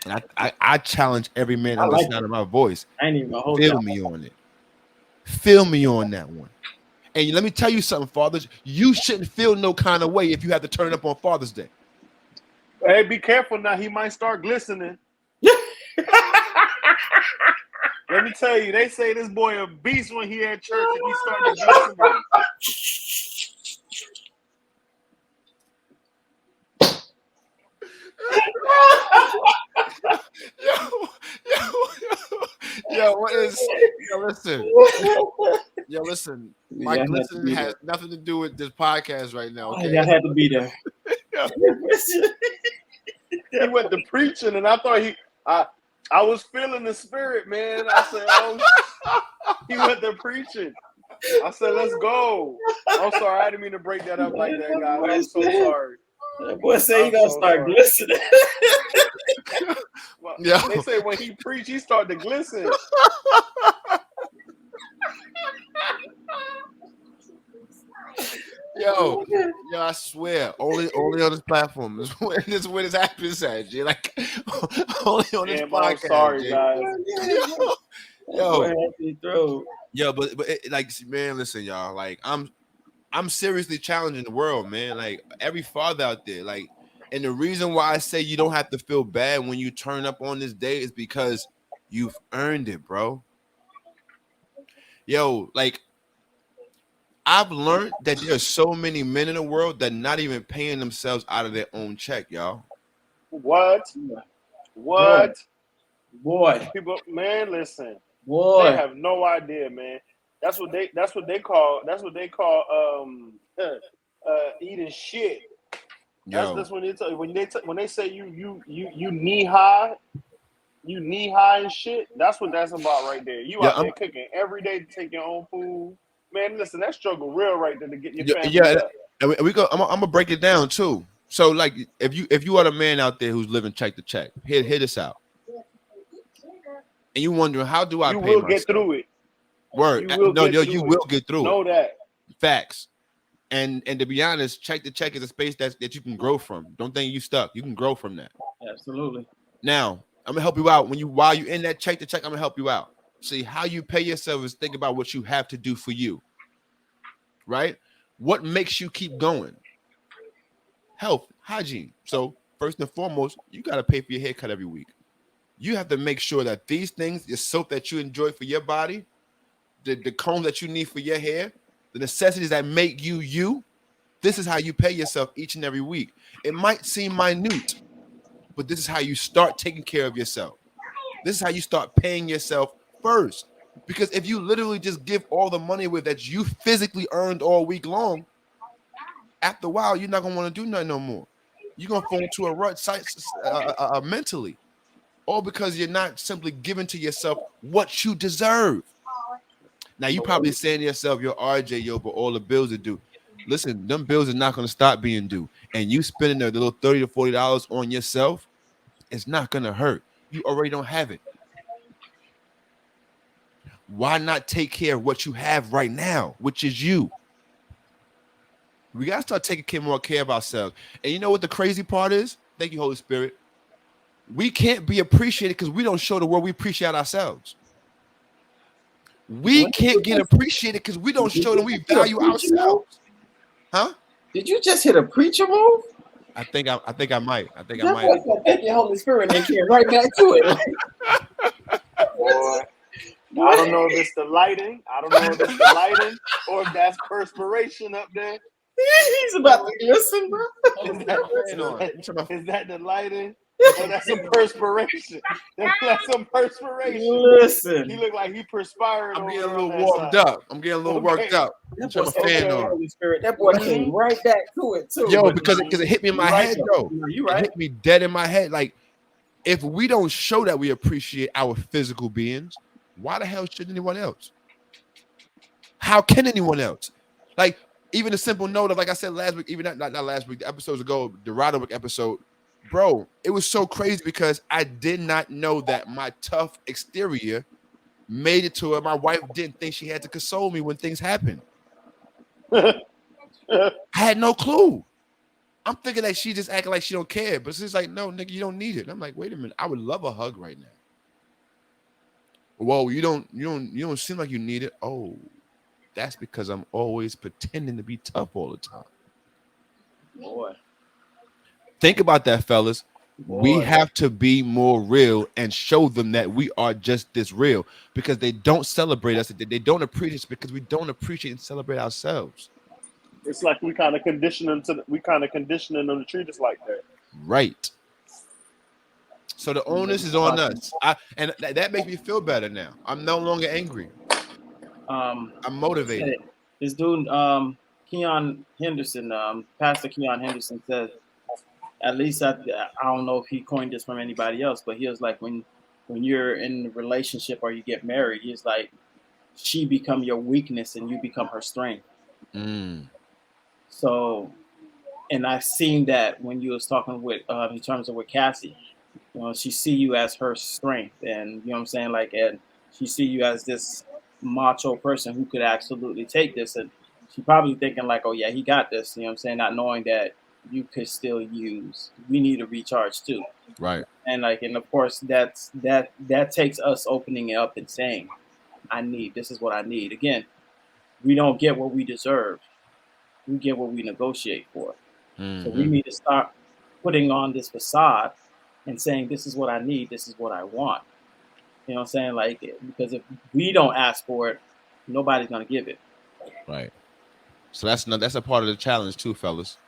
And I challenge every man I under the like sound it. of my voice. I ain't even gonna hold Feel y'all. me on it. Feel me on that one. And let me tell you something, fathers. You shouldn't feel no kind of way if you have to turn up on Father's Day. Hey, be careful now. He might start glistening. Let me tell you, they say this boy a beast when he at church and he started glistening. What is? Listen. Yo, listen. My Y'all had to glistening be has there. nothing to do with this podcast right now. Oh, Okay. y'all had to be there. He went to preaching, and I thought I was feeling the spirit, man. I said, oh, he went to preaching. I said, let's go. I'm sorry, I didn't mean to break that up like that, guys. I'm so sorry. That boy say he I'm gonna so start sorry. glistening. Well, Yo. they say when he preached, he started to glisten. Yo, I swear, only on this platform. This is where this happens at, G. Like only on this Damn, I'm podcast, sorry, G. guys. That boy had to throw. But like, man, listen, y'all. Like, I'm seriously challenging the world, man. Like every father out there, like, and the reason why I say you don't have to feel bad when you turn up on this day is because you've earned it, bro. Yo, like I've learned that there's so many men in the world that not even paying themselves out of their own check, y'all. What? Boy, boy, People, man, listen. They boy. have no idea, man. That's what they call eating shit. Yo, That's when they say you knee high, and shit. That's what that's about right there. You yeah, out there cooking every day to take your own food. Man, listen, that struggle real right there to get your family yeah, up. and we go. I'm gonna break it down too. So, like, if you are the man out there who's living check to check, hit us out. And you wondering how do I You pay will get myself? through it. Word, You will no, get yo, through you it. will get through it. Know that. Facts. And to be honest, check to check is a space that you can grow from. Don't think you stuck. You can grow from that. Absolutely. Now, I'm gonna help you out while you're in that check to check. I'm gonna help you out. See how you pay yourself is think about what you have to do for you. Right? What makes you keep going? Health, hygiene. So first and foremost, you got to pay for your haircut every week. You have to make sure that these things, the soap that you enjoy for your body, the comb that you need for your hair, the necessities that make you you, this is how you pay yourself each and every week. It might seem minute, but this is how you start taking care of yourself. This is how you start paying yourself first. Because if you literally just give all the money away that you physically earned all week long, after a while, you're not gonna want to do nothing no more. You're gonna fall into a rut mentally, all because you're not simply giving to yourself what you deserve. Now you probably saying to yourself, "Yo, RJ, yo, but all the bills are due." Listen, them bills are not gonna stop being due, and you spending a little $30 to $40 on yourself, it's not gonna hurt. You already don't have it. Why not take care of what you have right now, which is you? We gotta start taking more care of ourselves. And you know what the crazy part is? Thank you, Holy Spirit. We can't be appreciated because we don't show the world we appreciate ourselves. We can't get appreciated because we don't show them we value ourselves. Huh? Did you just hit a preacher move? I think I might. I think I That might. boy said, "Thank you, Holy Spirit," and came right back to it. Boy, I don't know if it's the lighting. I don't know if it's the lighting or if that's perspiration up there. He's about to listen, bro. Is that the lighting? Or that's some perspiration. That's some perspiration. Listen. He looked like he perspired. I'm getting a over little on that warmed side. up. I'm getting a little worked up. That Turn boy my fan on. Holy Spirit. That boy came right back to it too. Yo, but because it hit me in my right, head, though. yo. You It right. hit me dead in my head. Like, if we don't show that we appreciate our physical beings, why the hell should anyone else? How can anyone else? Like, even a simple note of, like I said last week, even not last week, the episodes ago, the Roderick episode, bro, it was so crazy because I did not know that my tough exterior made it to where my wife didn't think she had to console me when things happen. I had no clue. I'm thinking that she just acting like she don't care, but she's like, "No, nigga, you don't need it." And I'm like, "Wait a minute, I would love a hug right now." Well, you don't seem like you need it. Oh, that's because I'm always pretending to be tough all the time. Boy. Think about that, fellas. We Boy. have to be more real and show them that we are just this real, because they don't celebrate us. They don't appreciate us because we don't appreciate and celebrate ourselves. It's like we kind of condition them to treat us like that. Right. So the onus is on us. And that makes me feel better now. I'm no longer angry. I'm motivated. This dude, Keon Henderson, Pastor Keon Henderson said, at least I don't know if he coined this from anybody else, but he was like, when you're in a relationship or you get married, he's like, she become your weakness and you become her strength. So, and I've seen that when you was talking with, in terms of with Cassie, you know, she see you as her strength, and you know what I'm saying, like, and she see you as this macho person who could absolutely take this, and she probably thinking like, oh yeah, he got this, you know what I'm saying, not knowing that you could still use, we need to recharge too. Right. And like, and of course that takes us opening it up and saying, this is what I need. Again, we don't get what we deserve. We get what we negotiate for. So we need to start putting on this facade and saying, this is what I need, this is what I want. You know what I'm saying? Like, because if we don't ask for it, nobody's gonna give it. Right. So that's a part of the challenge too, fellas.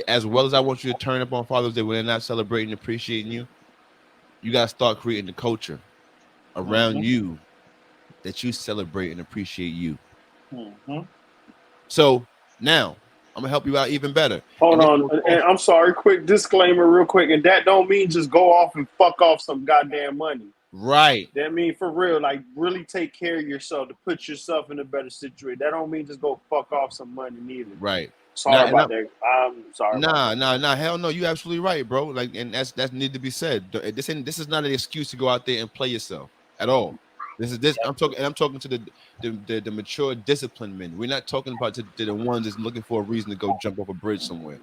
As well as I want you to turn up on Father's Day when they're not celebrating and appreciating you, you gotta start creating the culture around you that you celebrate and appreciate you. So now I'm gonna help you out even better. Hold on, and I'm sorry, quick disclaimer real quick, and that don't mean just go off and fuck off some goddamn money. Right. That mean for real, like really take care of yourself to put yourself in a better situation. That don't mean just go fuck off some money neither. Right. Sorry about that. I'm sorry. Nah. Hell no, you absolutely right, bro. Like, and that's need to be said. This is not an excuse to go out there and play yourself at all. I'm talking to the mature, disciplined men. We're not talking about to the ones that's looking for a reason to go jump off a bridge somewhere.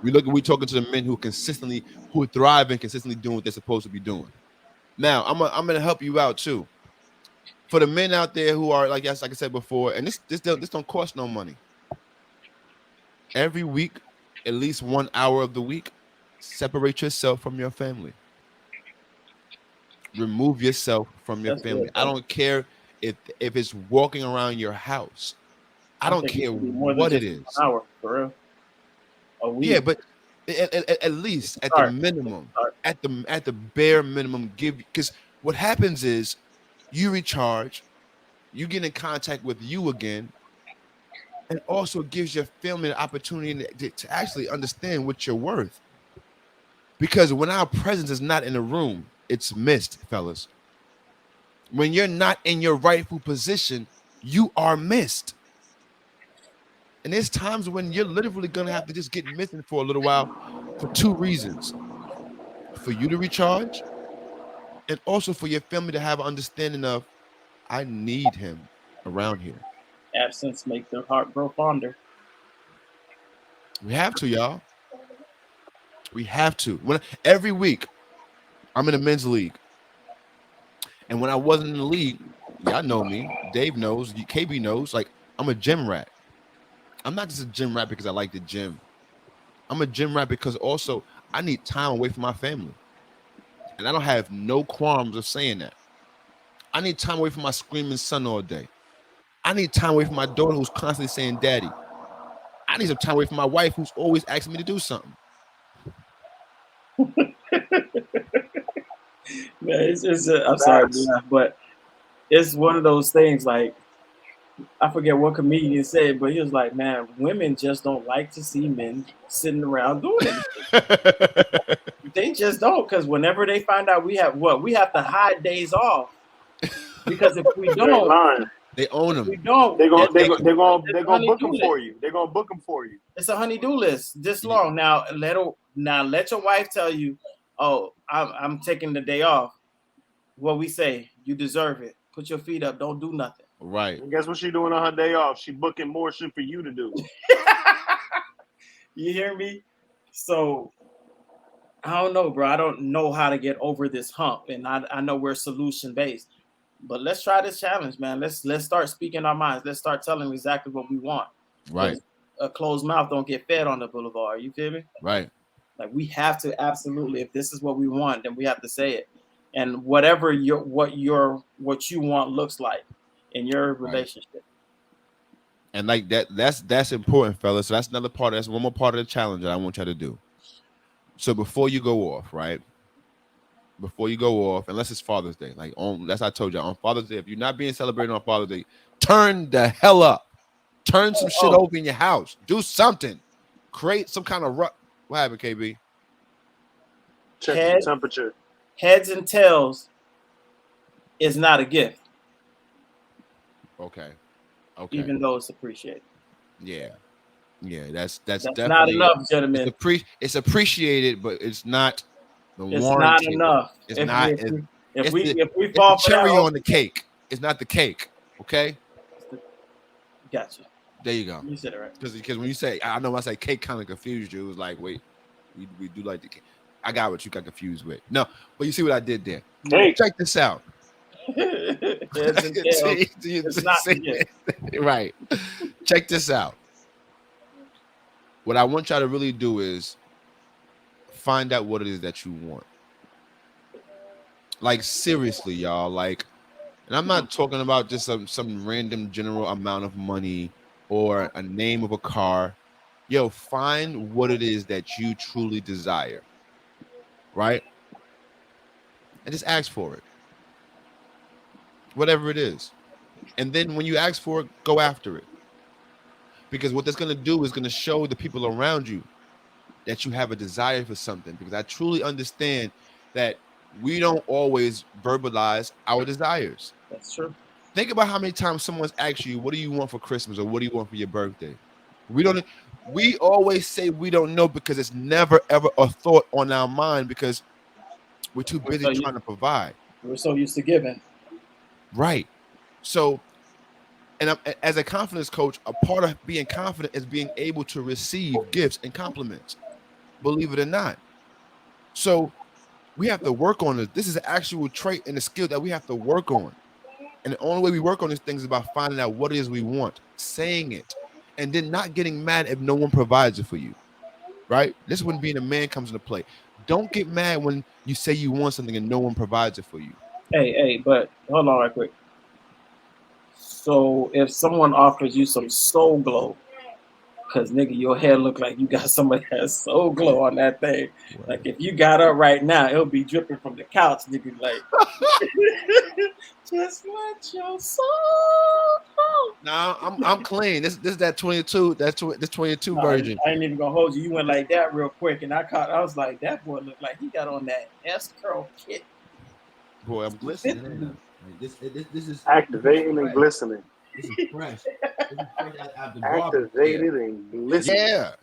We're talking to the men who thrive and consistently doing what they're supposed to be doing. Now, I'm gonna help you out too. For the men out there who are like I said before, and this don't cost no money. Every week, at least 1 hour of the week, separate yourself from your family. Remove yourself from your family. I don't care if it's walking around your house. I don't care what it is. 1 hour, for real. A week. Yeah, but at least the minimum, at the bare minimum, because what happens is you recharge, you get in contact with you again, and also gives your family the opportunity to actually understand what you're worth. Because when our presence is not in the room, it's missed, fellas. When you're not in your rightful position, you are missed. And there's times when you're literally gonna have to just get missing for a little while for two reasons: for you to recharge, and also for your family to have an understanding of, I need him around here. Absence make the heart grow fonder. We have to, y'all. We have to. When every week I'm in a men's league, and when I wasn't in the league, y'all know me. Dave knows. KB knows. Like, I'm a gym rat. I'm not just a gym rat because I like the gym. I'm a gym rat because also I need time away from my family, and I don't have no qualms of saying that. I need time away from my screaming son all day. I need time away from my daughter who's constantly saying "daddy." I need some time away from my wife who's always asking me to do something. Man, I'm sorry, Facts. man, but it's one of those things. Like, I forget what comedian said, but he was like, "Man, women just don't like to see men sitting around doing anything. They just don't, because whenever they find out we have to hide days off, because You ain't lying. They own if we them. don't, They They gon' they take gon' them. they gon' it's they a gonna book honey-do them list. for you. They gonna book them for you. It's a honey-do list this long. Now let your wife tell you, "Oh, I'm taking the day off." What we say, you deserve it. Put your feet up. Don't do nothing. Right. And guess what she doing on her day off? She booking more shit for you to do. You hear me? So I don't know, bro. I don't know how to get over this hump, and I know we're solution based, but let's try this challenge, man. Let's start speaking our minds. Let's start telling exactly what we want, Right. because a closed mouth don't get fed on the boulevard. You feel me? Right. Like, we have to absolutely, if this is what we want, then we have to say it, and whatever what you want looks like in your Right. relationship. And like that's important, fellas. So that's one more part of the challenge that I want y'all to do. So before you go off, right? Before you go off, unless it's Father's Day, like on that's I told you on Father's Day, if you're not being celebrated on Father's Day, turn the hell up. Turn some shit Oh, over in your house. Do something. Create some kind of what happened, KB? Check the head temperature. heads and tails is not a gift, Okay. Okay. even though it's appreciated. Yeah. Yeah. That's That's not definitely enough, gentlemen. it's appreciated, but it's not the It's not warranted. enough. It's not If it's we the if we it's the fall for that, cherry oh, on the cake. It's not the cake. Okay? gotcha. There you go. You said it right. Because when you say, I know when I say cake kind of confused you. It was like, wait, we do like the cake. I got what you got confused with. No, but you see what I did there. Hey, Check this out. Heads and tails. It's not the See, gift. right. Check this out. What I want y'all to really do is find out what it is that you want. Like, seriously, y'all. Like, and I'm not talking about just some random general amount of money or a name of a car. Yo, find what it is that you truly desire, right? And just ask for it, whatever it is. And then when you ask for it, go after it. Because what that's going to do is going to show the people around you that you have a desire for something. Because I truly understand that we don't always verbalize our desires. That's true. Think about how many times someone's asked you, what do you want for Christmas or what do you want for your birthday? We don't we always say we don't know because it's never ever a thought on our mind because we're too We're busy so used, trying to provide. we're so used to giving. Right. So, and as a confidence coach, a part of being confident is being able to receive gifts and compliments, believe it or not. So we have to work on this. This is an actual trait and a skill that we have to work on. And the only way we work on these things is by finding out what it is we want, saying it, and then not getting mad if no one provides it for you. Right? This is when being a man comes into play. Don't get mad when you say you want something and no one provides it for you. Hey, but hold on right quick. So if someone offers you some soul glow, Cause nigga, your hair look like you got somebody has soul glow on that thing. Like Word. if you got up right now, it'll be dripping from the couch, nigga. Like just let your soul go. Nah, I'm clean. This is that 22. This 22 No, version. I ain't even gonna hold you. You went like that real quick, and I was like, that boy looked like he got on that S curl kit. Boy, I'm glistening. Ain't I? Like this is Activating and fresh. glistening. This is fresh. This is fresh out the garbage. Yeah. Activated and glistening.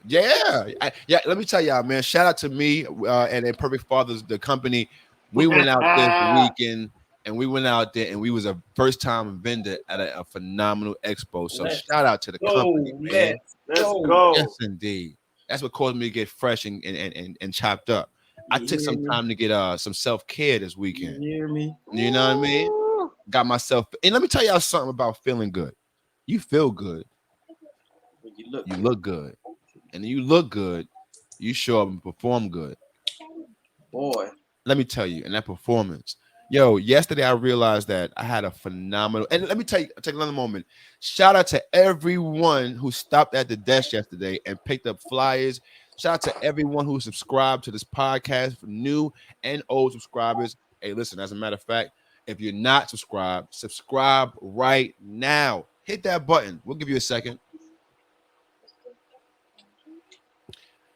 Yeah. Let me tell y'all, man. Shout out to me and Imperfect Fathers, the company. We went out this weekend and we went out there and we was a first time vendor at a phenomenal expo. So Let's shout out to the go. company, man. Let's Let's go. go. Yes, indeed. That's what caused me to get fresh and chopped up. I You took hear some me? time to get some self care this You weekend. hear me? You know what I mean? Ooh. Got myself. And let me tell y'all something about feeling good. You feel good, When you look you good, look good, and you look good, you show up and perform good. boy. Let me tell you, in that performance, yo, yesterday I realized that I had a phenomenal. And let me tell you, take another moment. Shout out to everyone who stopped at the desk yesterday and picked up flyers. Shout out to everyone who subscribed to this podcast, for new and old subscribers. Hey, listen, as a matter of fact, if you're not subscribed, subscribe right now. Hit that button. We'll give you a second.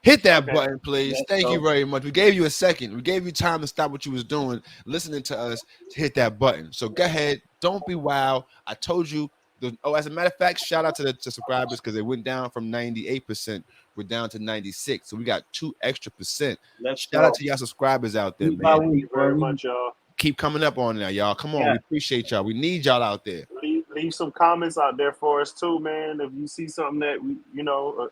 Hit that Okay. button, please. Let's Thank you go. very much. We gave you a second. We gave you time to stop what you was doing, listening to us, to hit that button. So go ahead. Don't be wild. I told you. As a matter of fact, shout out to the subscribers because they went down from 98%. We're down to 96. So we got 2 extra%. Let's Shout out go. to y'all subscribers out there, Week by man. Thank you week, very bro. much, y'all. Keep coming up on there, y'all. Come on. Yeah. We appreciate y'all. We need y'all out there. Leave some comments out there for us too, man. If you see something that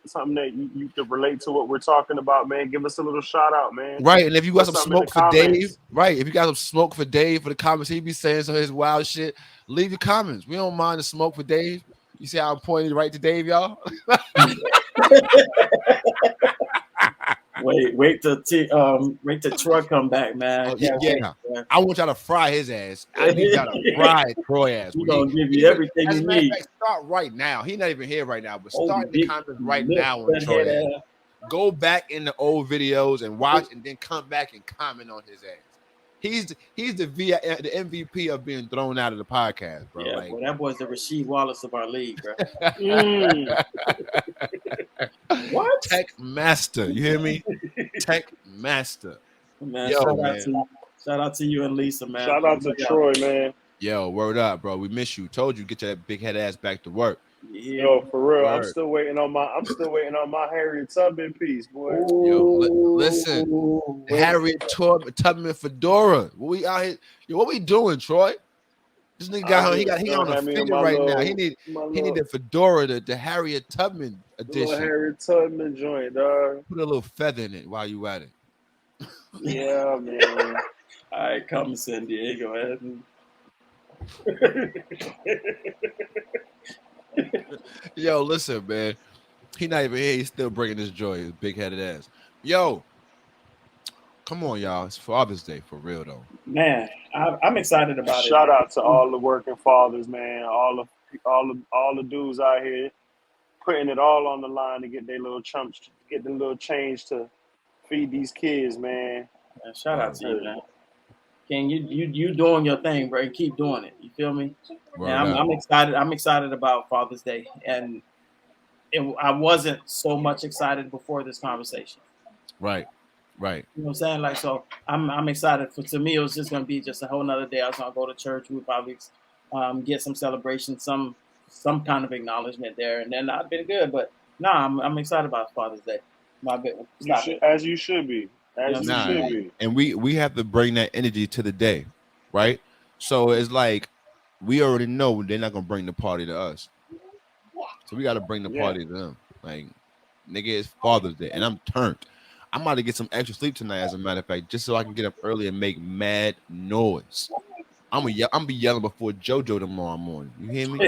something that you can relate to what we're talking about, man, give us a little shout out, man. Right. And if you got Put some something in the smoke for Dave, comments. right. If you got some smoke for Dave for the comments he be saying some of his wild shit, leave your comments. We don't mind the smoke for Dave. You see how I'm pointing right to Dave, y'all? Wait till Troy come back, man. I Oh, can't wait. yeah. Man. I want y'all to fry his ass. I need y'all to fry Troy ass. We're When he gonna give you even everything as you a matter of need. fact, start right now. He not even here right now, but Oh, start in the big comments right lip, now on fat Troy head ass. ass. Go back in the old videos and watch, and then come back and comment on his ass. He's the MVP of being thrown out of the podcast, bro. Yeah, Like boy, that boy's the Rasheed Wallace of our league, bro. Mm. What? Tech master, you hear me? Tech master. Man, Yo, man. shout out to you and Lisa, man. Shout out to Troy, man. Yo, word up, bro. We miss you. Told you, get your big head ass back to work. Yeah. Yo, for real, I'm Word. still waiting on my Harriet Tubman piece, boy. Yo, listen. Ooh, wait. Harriet Tubman Fedora. What we out here? Yo, what we doing, Troy? This nigga got I'm home. just He gonna on a have me in figure my right now. little my He need little the fedora, the Harriet Tubman little edition. Harriet Tubman joint, dog. Put a little feather in it while you at it. Yeah, man. All right, come San Diego. Yo, listen, man. He not even here. He's still bringing this joy. His big headed ass. Yo, come on, y'all. It's Father's Day for real though. Man, I'm excited about it. Shout out to all the working fathers, man. All the dudes out here putting it all on the line to get their little chumps, get the little change to feed these kids, man. Man, shout out to you, Hey, man. King, you doing your thing, bro. Keep doing it. You feel me? And Word up. I'm excited. I'm excited about Father's Day, and I wasn't so much excited before this conversation. Right. Right. You know what I'm saying? Like, so I'm excited. To me, it was just gonna be just a whole nother day. I was gonna go to church. We would probably get some celebration, some kind of acknowledgement there, and then I've been good. But nah, I'm excited about Father's Day. My bit, you stop should, it. as you should be, You know as what you I'm Nah. should saying? be. And we have to bring that energy to the day, right? So it's like we already know they're not gonna bring the party to us. So we got to bring the Yeah, party to them. Like, nigga, it's Father's Day, and I'm turned. I'm about to get some extra sleep tonight, as a matter of fact, just so I can get up early and make mad noise. I'm be yelling before JoJo tomorrow morning. You hear me?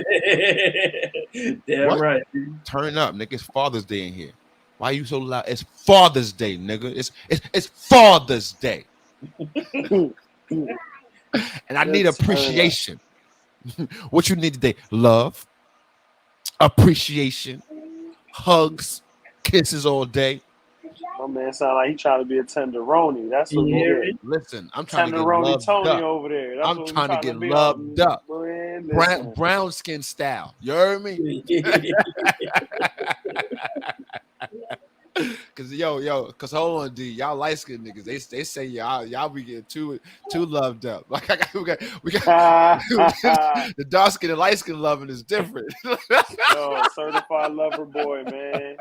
Damn What? right. Turn up, nigga. It's Father's Day in here. Why you so loud? It's Father's Day, nigga. It's Father's Day, and I need let's turn up. appreciation. What you need today? Love, appreciation, hugs, kisses all day. My man sound like he trying to be a tenderoni. That's what You we hear get. me? Listen, I'm trying to get Tenderoni loved Tony up. over there. That's I'm what we trying to trying to get be on. loved up. Man, listen. Brown skin style. You heard me? Cause cause hold on, D, y'all light skinned niggas, they say y'all be getting too loved up. Like we got the dark skin and light skin loving is different. Yo, certified lover boy, man.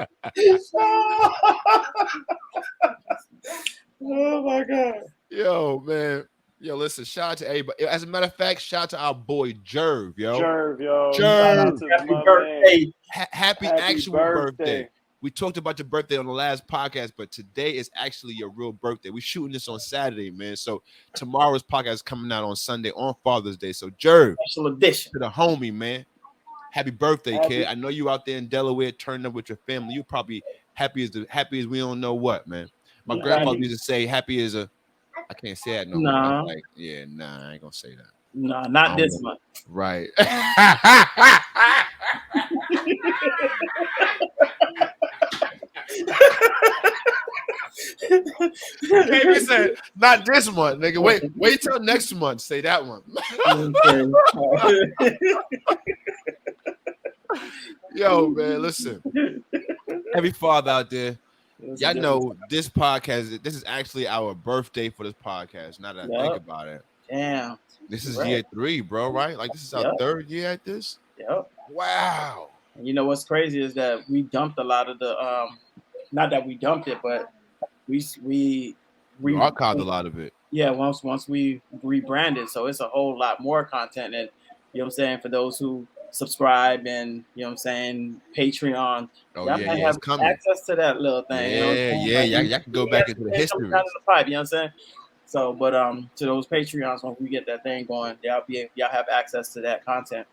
Oh my god. Yo, man. Yo, listen, shout out to everybody. As a matter of fact, shout out to our boy Jerv, yo. Jerv, yo. Shout out Jerv. to Happy my man. birthday. Happy Happy actual birthday. birthday. We talked about your birthday on the last podcast, but today is actually your real birthday. We're shooting this on Saturday, man. So tomorrow's podcast is coming out on Sunday on Father's Day. So Jerv, Special edition. to the homie, man. Happy birthday, Happy- kid. I know you out there in Delaware turning up with your family. You probably happy as we don't know what, man. My grandfather used to say happy as a I can't say that no more. I was No, like, yeah, nah, I ain't gonna say that. no, I not don't this know. month. Right. Maybe said not this month, nigga. Wait till next month. Say that one. Yo, man, listen. Every father out there, y'all know this podcast. This is actually our birthday for this podcast. Now that I think about it, Damn. this is year 3, bro. Right? Like this is our 3rd year at this. Yep. Wow. And you know what's crazy is that we dumped a lot of the not that we dumped it, but we archived a lot of it. Yeah, once we rebranded, so it's a whole lot more content. And you know what I'm saying, for those who subscribe and you know what I'm saying, Patreon, Oh y'all yeah, might have it's coming. access to that little thing. Yeah, you know what I'm saying? yeah, Like, y'all can go back into the history. Down in the pipe, you know what I'm saying? So, but to those Patreons, when we get that thing going, y'all have access to that content.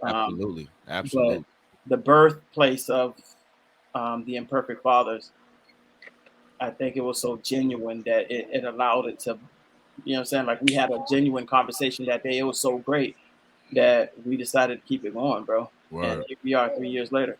Absolutely. But the birthplace of the Imperfect Fathers, I think it was so genuine that it allowed it to, you know what I'm saying? Like we had a genuine conversation that day. It was so great that we decided to keep it going, bro. Word. And here we are 3 years later.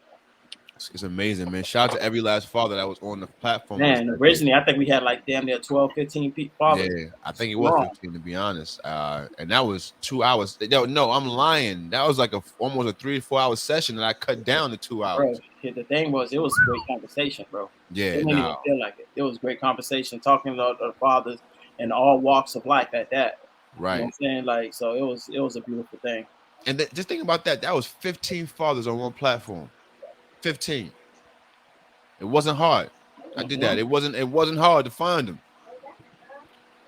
It's amazing, man. Shout out to every last father that was on the platform. Man, originally I think we had like damn near 12, 15 fathers. Yeah, I think it was 15 to be honest. And that was 2 hours. No, I'm lying. That was like almost a 3 to 4 hour session that I cut down to 2 hours. Bro, the thing was, it was a great conversation, bro. Yeah, it didn't even feel like it. It was great conversation, talking about the fathers in all walks of life at that. Right. You know what I'm saying? Like, so it was a beautiful thing. And just think about that. That was 15 fathers on one platform. 15. It wasn't hard. I did that. It wasn't hard to find them.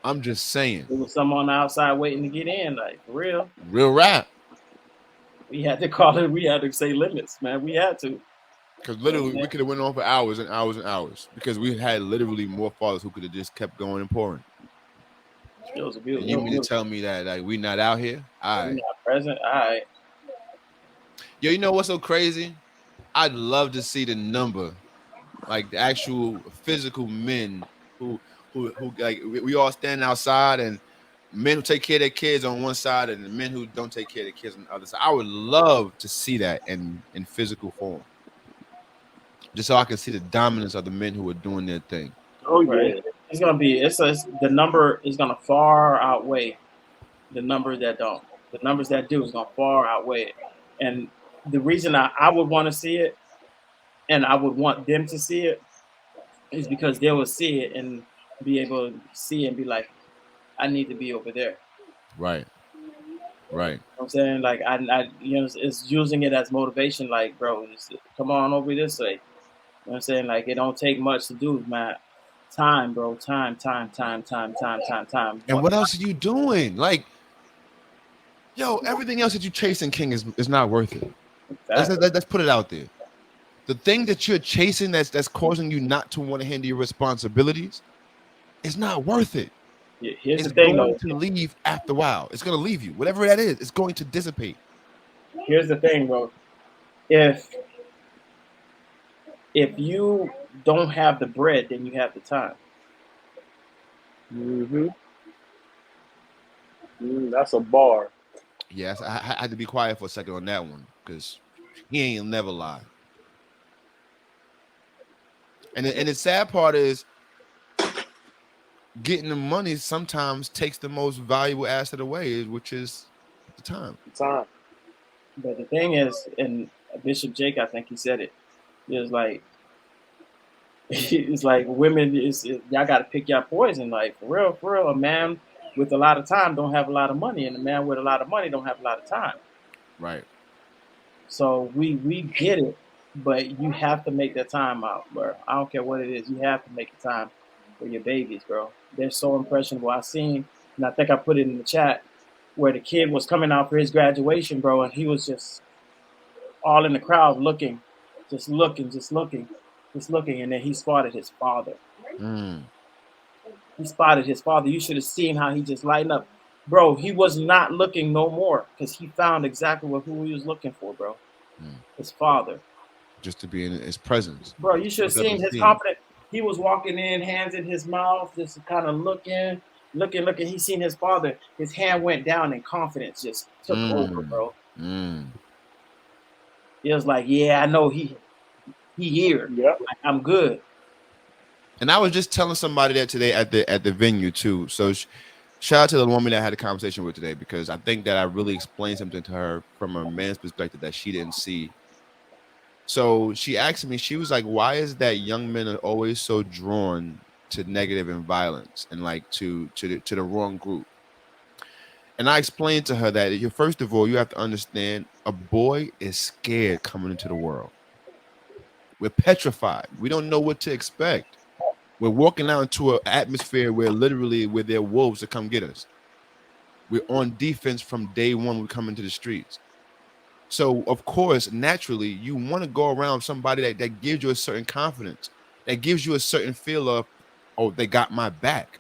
I'm just saying. There was someone outside waiting to get in, like for real. Real rap. We had to call it. We had to say limits, man. We had to. Because literally, we could have went on for hours and hours and hours. Because we had literally more fathers who could have just kept going and pouring. It was a beautiful. And you mean to tell me that like we not out here? All right. We're not present. All right. Yo, you know what's so crazy? I'd love to see the number, like the actual physical men who like we all stand outside and men who take care of their kids on one side and the men who don't take care of their kids on the other side. I would love to see that in physical form. Just so I can see the dominance of the men who are doing their thing. Oh yeah. It's gonna be the number is gonna far outweigh the number that don't. The numbers that do is gonna far outweigh it. And the reason I would want to see it and I would want them to see it is because they will see it and be able to see it and be like, I need to be over there. Right. Right. You know what I'm saying? Like I you know, it's using it as motivation, like, bro, come on over this way. You know what I'm saying? Like it don't take much to do, man. Time, bro. Time. And what else are you doing? Like, yo, everything else that you chasing, King, is not worth it. Exactly. Let's put it out there. The thing that you're chasing that's causing you not to want to handle your responsibilities is not worth it. Yeah, here's it's the thing, going though. to leave after a while. It's going to leave you. Whatever that is, it's going to dissipate. Here's the thing, bro. If you don't have the bread, then you have the time. That's a bar. Yes, I had to be quiet for a second on that one because he ain't never lied. And the sad part is getting the money sometimes takes the most valuable asset away, which is the time. Time. But the thing is, and Bishop Jake, I think he said it. He was like, it's like women y'all got to pick your poison. Like for real, a man with a lot of time don't have a lot of money, and a man with a lot of money don't have a lot of time. Right. So we get it, but you have to make that time out, bro. I don't care what it is. You have to make the time for your babies, bro. They're so impressionable. I seen, and I think I put it in the chat where the kid was coming out for his graduation, bro, and he was just all in the crowd looking, just looking, just looking, just looking, and then he spotted his father. Mm. He spotted his father. You should have seen how he just lightened up. Bro, he was not looking no more because he found exactly who he was looking for, bro. Mm. His father. Just to be in his presence. Bro, you should have Look up seen and his see him. confidence. He was walking in, hands in his mouth, just kind of looking. He seen his father. His hand went down and confidence just took over, Mm. bro. Mm. It was like, yeah, I know he here. Yep. Like, I'm good. And I was just telling somebody that today at the venue too. So shout out to the woman that I had a conversation with today, because I think that I really explained something to her from a man's perspective that she didn't see. So she asked me, she was like, "Why is that young men are always so drawn to negative and violence and like to the wrong group?" And I explained to her that you first of all, you have to understand a boy is scared coming into the world. We're petrified. We don't know what to expect. We're walking out into an atmosphere where literally where there are wolves to come get us. We're on defense from day one. We come into the streets. So of course, naturally, you want to go around somebody that gives you a certain confidence, that gives you a certain feel of, oh, they got my back.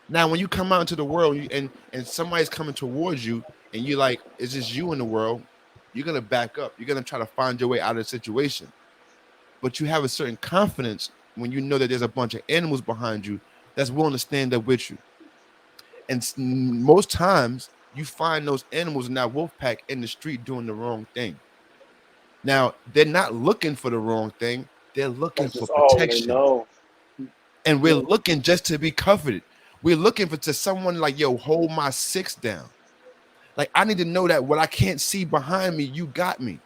Now, when you come out into the world and somebody's coming towards you, and you're like, it's just you in the world, you're gonna back up. You're gonna try to find your way out of the situation. But you have a certain confidence when you know that there's a bunch of animals behind you that's willing to stand up with you. And most times, you find those animals in that wolf pack in the street doing the wrong thing. Now, they're not looking for the wrong thing, they're looking That's for just all they protection. know. And we're Yeah, looking just to be comforted. We're looking for to someone like, yo, hold my six down. Like, I need to know that what I can't see behind me, you got me.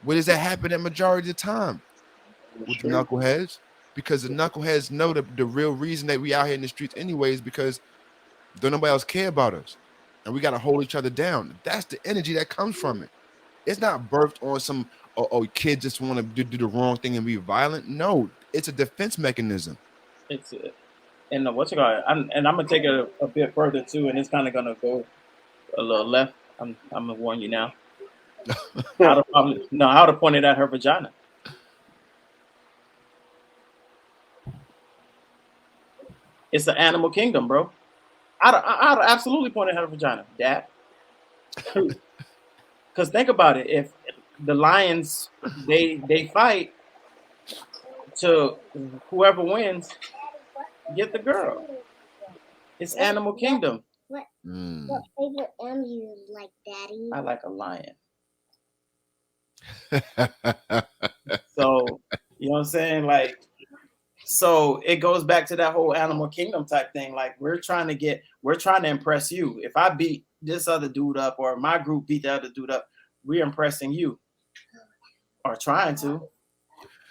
Where does that happen at majority of the time? In the With the street. knuckleheads? Because the knuckleheads know the real reason that we out here in the streets anyway is because don't nobody else care about us. And we got to hold each other down. That's the energy that comes from it. It's not birthed on some, kids just want to do the wrong thing and be violent. No, it's a defense mechanism. it's and what's it called? And I'm gonna take it a bit further too, and it's kind of gonna go a little left. I'm gonna warn you now. I would have probably no, I would have pointed at her vagina. It's the animal kingdom, bro. I'd have absolutely pointed at her vagina, Dad. Because think about it, if the lions they fight to whoever wins get the girl. It's animal kingdom. Mm. What favorite animal you like, Daddy? I like a lion. So you know what I'm saying? Like, so it goes back to that whole animal kingdom type thing. Like we're trying to impress you. If I beat this other dude up or my group beat the other dude up, we're impressing you or trying to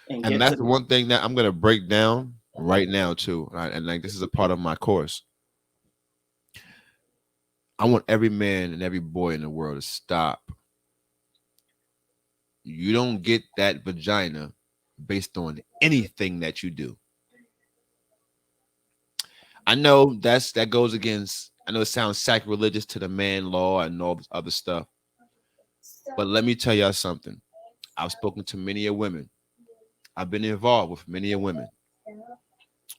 and And get to that's the the one thing that I'm gonna break down right now too. Right? And like this is a part of my course. I want every man and every boy in the world to stop. You don't get that vagina based on anything that you do. I know that goes against. I know it sounds sacrilegious to the man law and all this other stuff, but let me tell y'all something. I've spoken to many a women. I've been involved with many a women.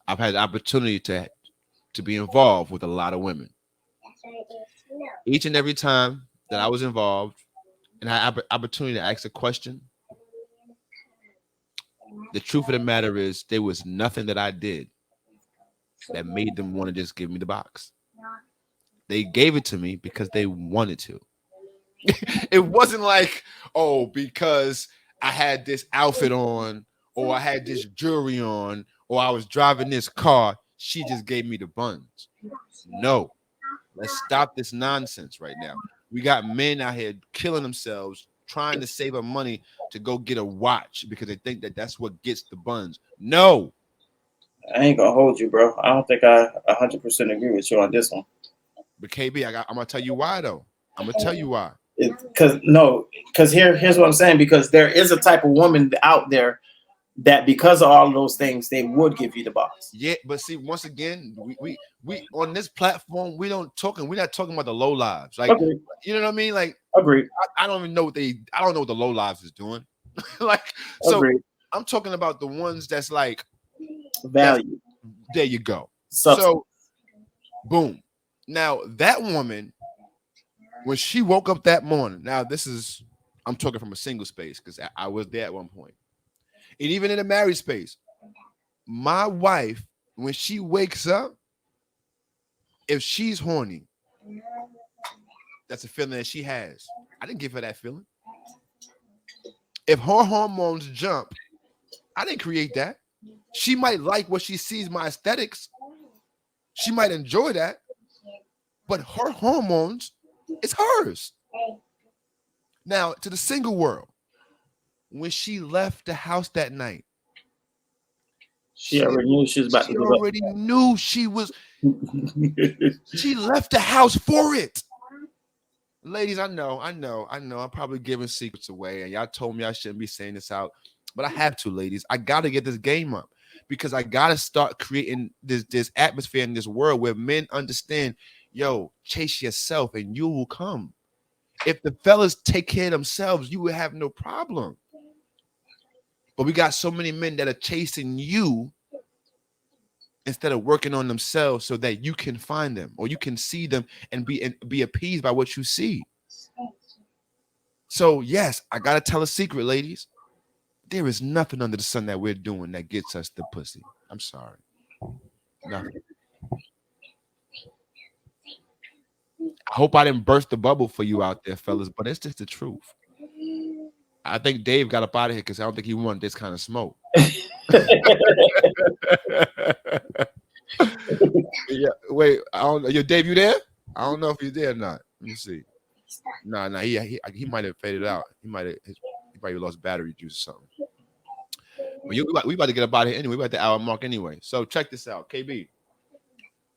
I've had the opportunity to be involved with a lot of women. Each and every time that I was involved and I had opportunity to ask a question, the truth of the matter is there was nothing that I did that made them want to just give me the box. They gave it to me because they wanted to. It wasn't like, oh, because I had this outfit on or I had this jewelry on, or I was driving this car. She just gave me the buns. No, let's stop this nonsense right now. We got men out here killing themselves trying to save up money to go get a watch because they think that that's what gets the buns. No. I ain't gonna hold you, bro. I don't think I 100% agree with you on this one. But KB, I'm gonna tell you why though. I'm gonna tell you why. Because here's what I'm saying. Because there is a type of woman out there that, because of all of those things, they would give you the box. Yeah, but see, once again, we on this platform, we're not talking about the low lives. Like, Agreed. you know what I mean? Like, Agreed. I don't even know I don't know what the low lives is doing. Like, so Agreed. I'm talking about the ones that's like Value. There you go. Substance. So, boom. Now that woman, when she woke up that morning, I'm talking from a single space because I was there at one point, and even in a married space, my wife, when she wakes up, if she's horny, that's a feeling that she has. I didn't give her that feeling. If her hormones jump, I didn't create that. She might like what she sees, my aesthetics. She might enjoy that, but her hormones, it's hers. Now, to the single world, when she left the house that night, she already knew she was about to give up. She already knew she was. She left the house for it. Ladies, I know. I'm probably giving secrets away, and y'all told me I shouldn't be saying this out, but I have to, ladies. I got to get this game up because I got to start creating this atmosphere in this world where men understand, yo, chase yourself and you will come. If the fellas take care of themselves, you will have no problem. But we got so many men that are chasing you instead of working on themselves so that you can find them or you can see them and be appeased by what you see. So, yes, I got to tell a secret, ladies. There is nothing under the sun that we're doing that gets us the pussy. I'm sorry. Nothing. I hope I didn't burst the bubble for you out there, fellas, but it's just the truth. I think Dave got up out of here because I don't think he wanted this kind of smoke. Yeah, wait. I don't know. Yo, Dave, you there? I don't know if you're there or not. Let me see. Nah. He might have faded out. He probably lost battery juice or something. But we about to get up out of here anyway. We about the hour mark anyway. So check this out, KB.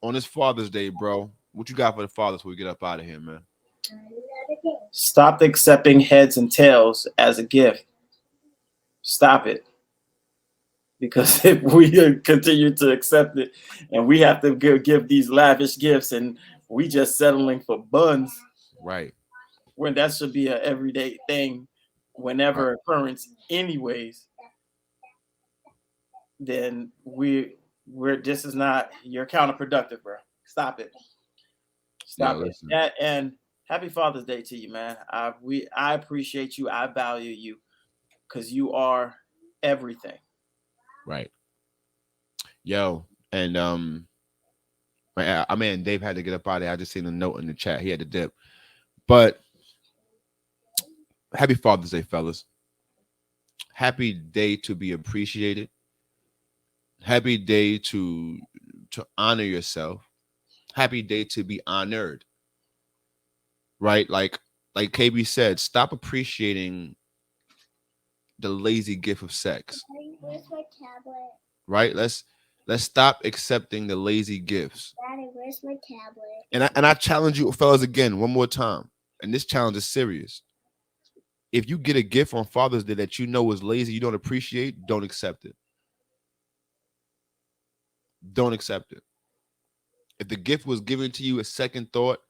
On this Father's Day, bro, what you got for the fathers before we get up out of here, man? Stop accepting heads and tails as a gift. Stop it. Because if we continue to accept it and we have to give these lavish gifts and we just settling for buns, right? When that should be an everyday thing, whenever occurrence, anyways, then we're this is not, you're counterproductive, bro. Stop it. Stop it. And happy Father's Day to you, man. I appreciate you. I value you because you are everything. Right. Yo, and my man Dave had to get up out of there. I just seen a note in the chat. He had to dip. But happy Father's Day, fellas. Happy day to be appreciated. Happy day to honor yourself. Happy day to be honored. Right? Like KB said, stop appreciating the lazy gift of sex. Where's my tablet? Right? Let's stop accepting the lazy gifts. Daddy, where's my tablet? And I challenge you fellas again one more time. And this challenge is serious. If you get a gift on Father's Day that you know is lazy, you don't appreciate, don't accept it. Don't accept it. If the gift was given to you a second thought,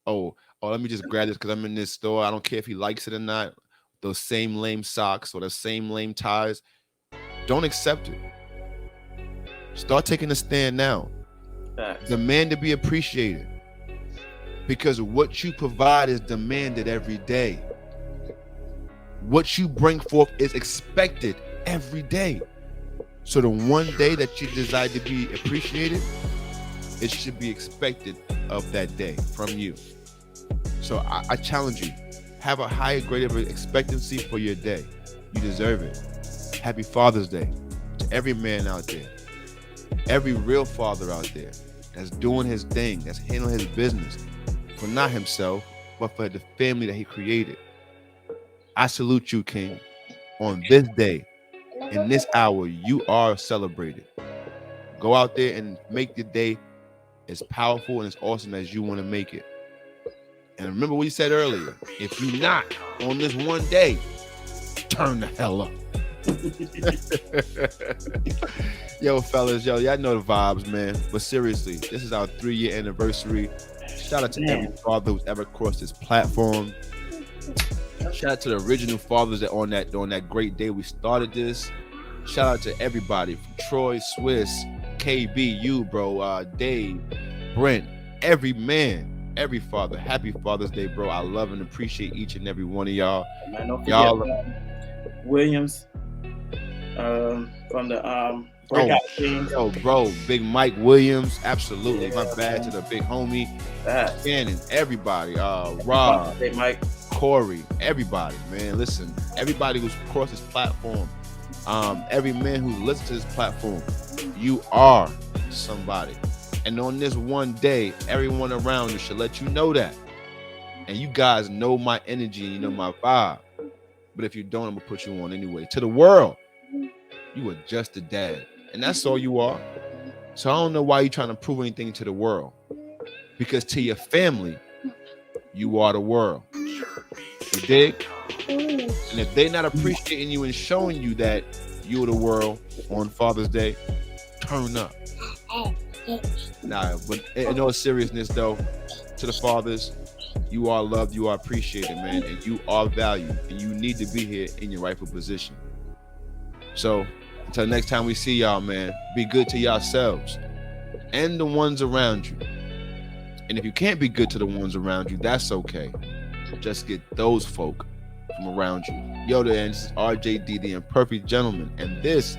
oh, let me just grab this because I'm in this store. I don't care if he likes it or not. Those same lame socks or the same lame ties. Don't accept it. Start taking a stand now. Demand to be appreciated. Because what you provide is demanded every day. What you bring forth is expected every day. So the one day that you desire to be appreciated, it should be expected of that day from you. So I challenge you. Have a higher grade of expectancy for your day. You deserve it. Happy Father's Day to every man out there, every real father out there that's doing his thing, that's handling his business for not himself, but for the family that he created. I salute you, King. On this day, in this hour, you are celebrated. Go out there and make the day as powerful and as awesome as you want to make it. And remember what you said earlier. If you not on this one day, turn the hell up. Yo, fellas, y'all know the vibes, man. But seriously, this is our 3-year anniversary. Shout out to every father who's ever crossed this platform. Shout out to the original fathers that on that great day we started this. Shout out to everybody from Troy, Swiss, KB, you, bro, Dave, Brent, every man, every father. Happy Father's Day, bro. I love and appreciate each and every one of y'all. Man, don't forget Williams from the breakout team. Yo, bro, Big Mike Williams, absolutely. My bad to the big homie, Shannon, everybody, Rob, Hey, Mike, Corey, everybody, man. Listen, everybody who's across this platform, every man who listens to this platform, you are somebody. And on this one day, everyone around you should let you know that. And you guys know my energy, you know my vibe. But if you don't, I'm gonna put you on anyway. To the world, you are just a dad. And that's all you are. So I don't know why you're trying to prove anything to the world. Because to your family, you are the world. You dig? And if they're not appreciating you and showing you that you're the world on Father's Day, turn up. Nah, but in all seriousness though, to the fathers, you are loved, you are appreciated, man, and you are valued, and you need to be here in your rightful position. So until next time we see y'all, man, be good to yourselves and the ones around you. And if you can't be good to the ones around you, that's okay. Just get those folk from around you. Yo, this is RJD, the Imperfect Gentleman, and this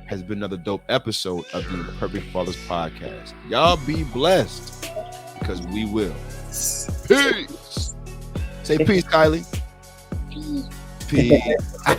has been another dope episode of the Imperfect Fathers Podcast. Y'all be blessed, because we will. Peace. Say peace, Kylie. Peace.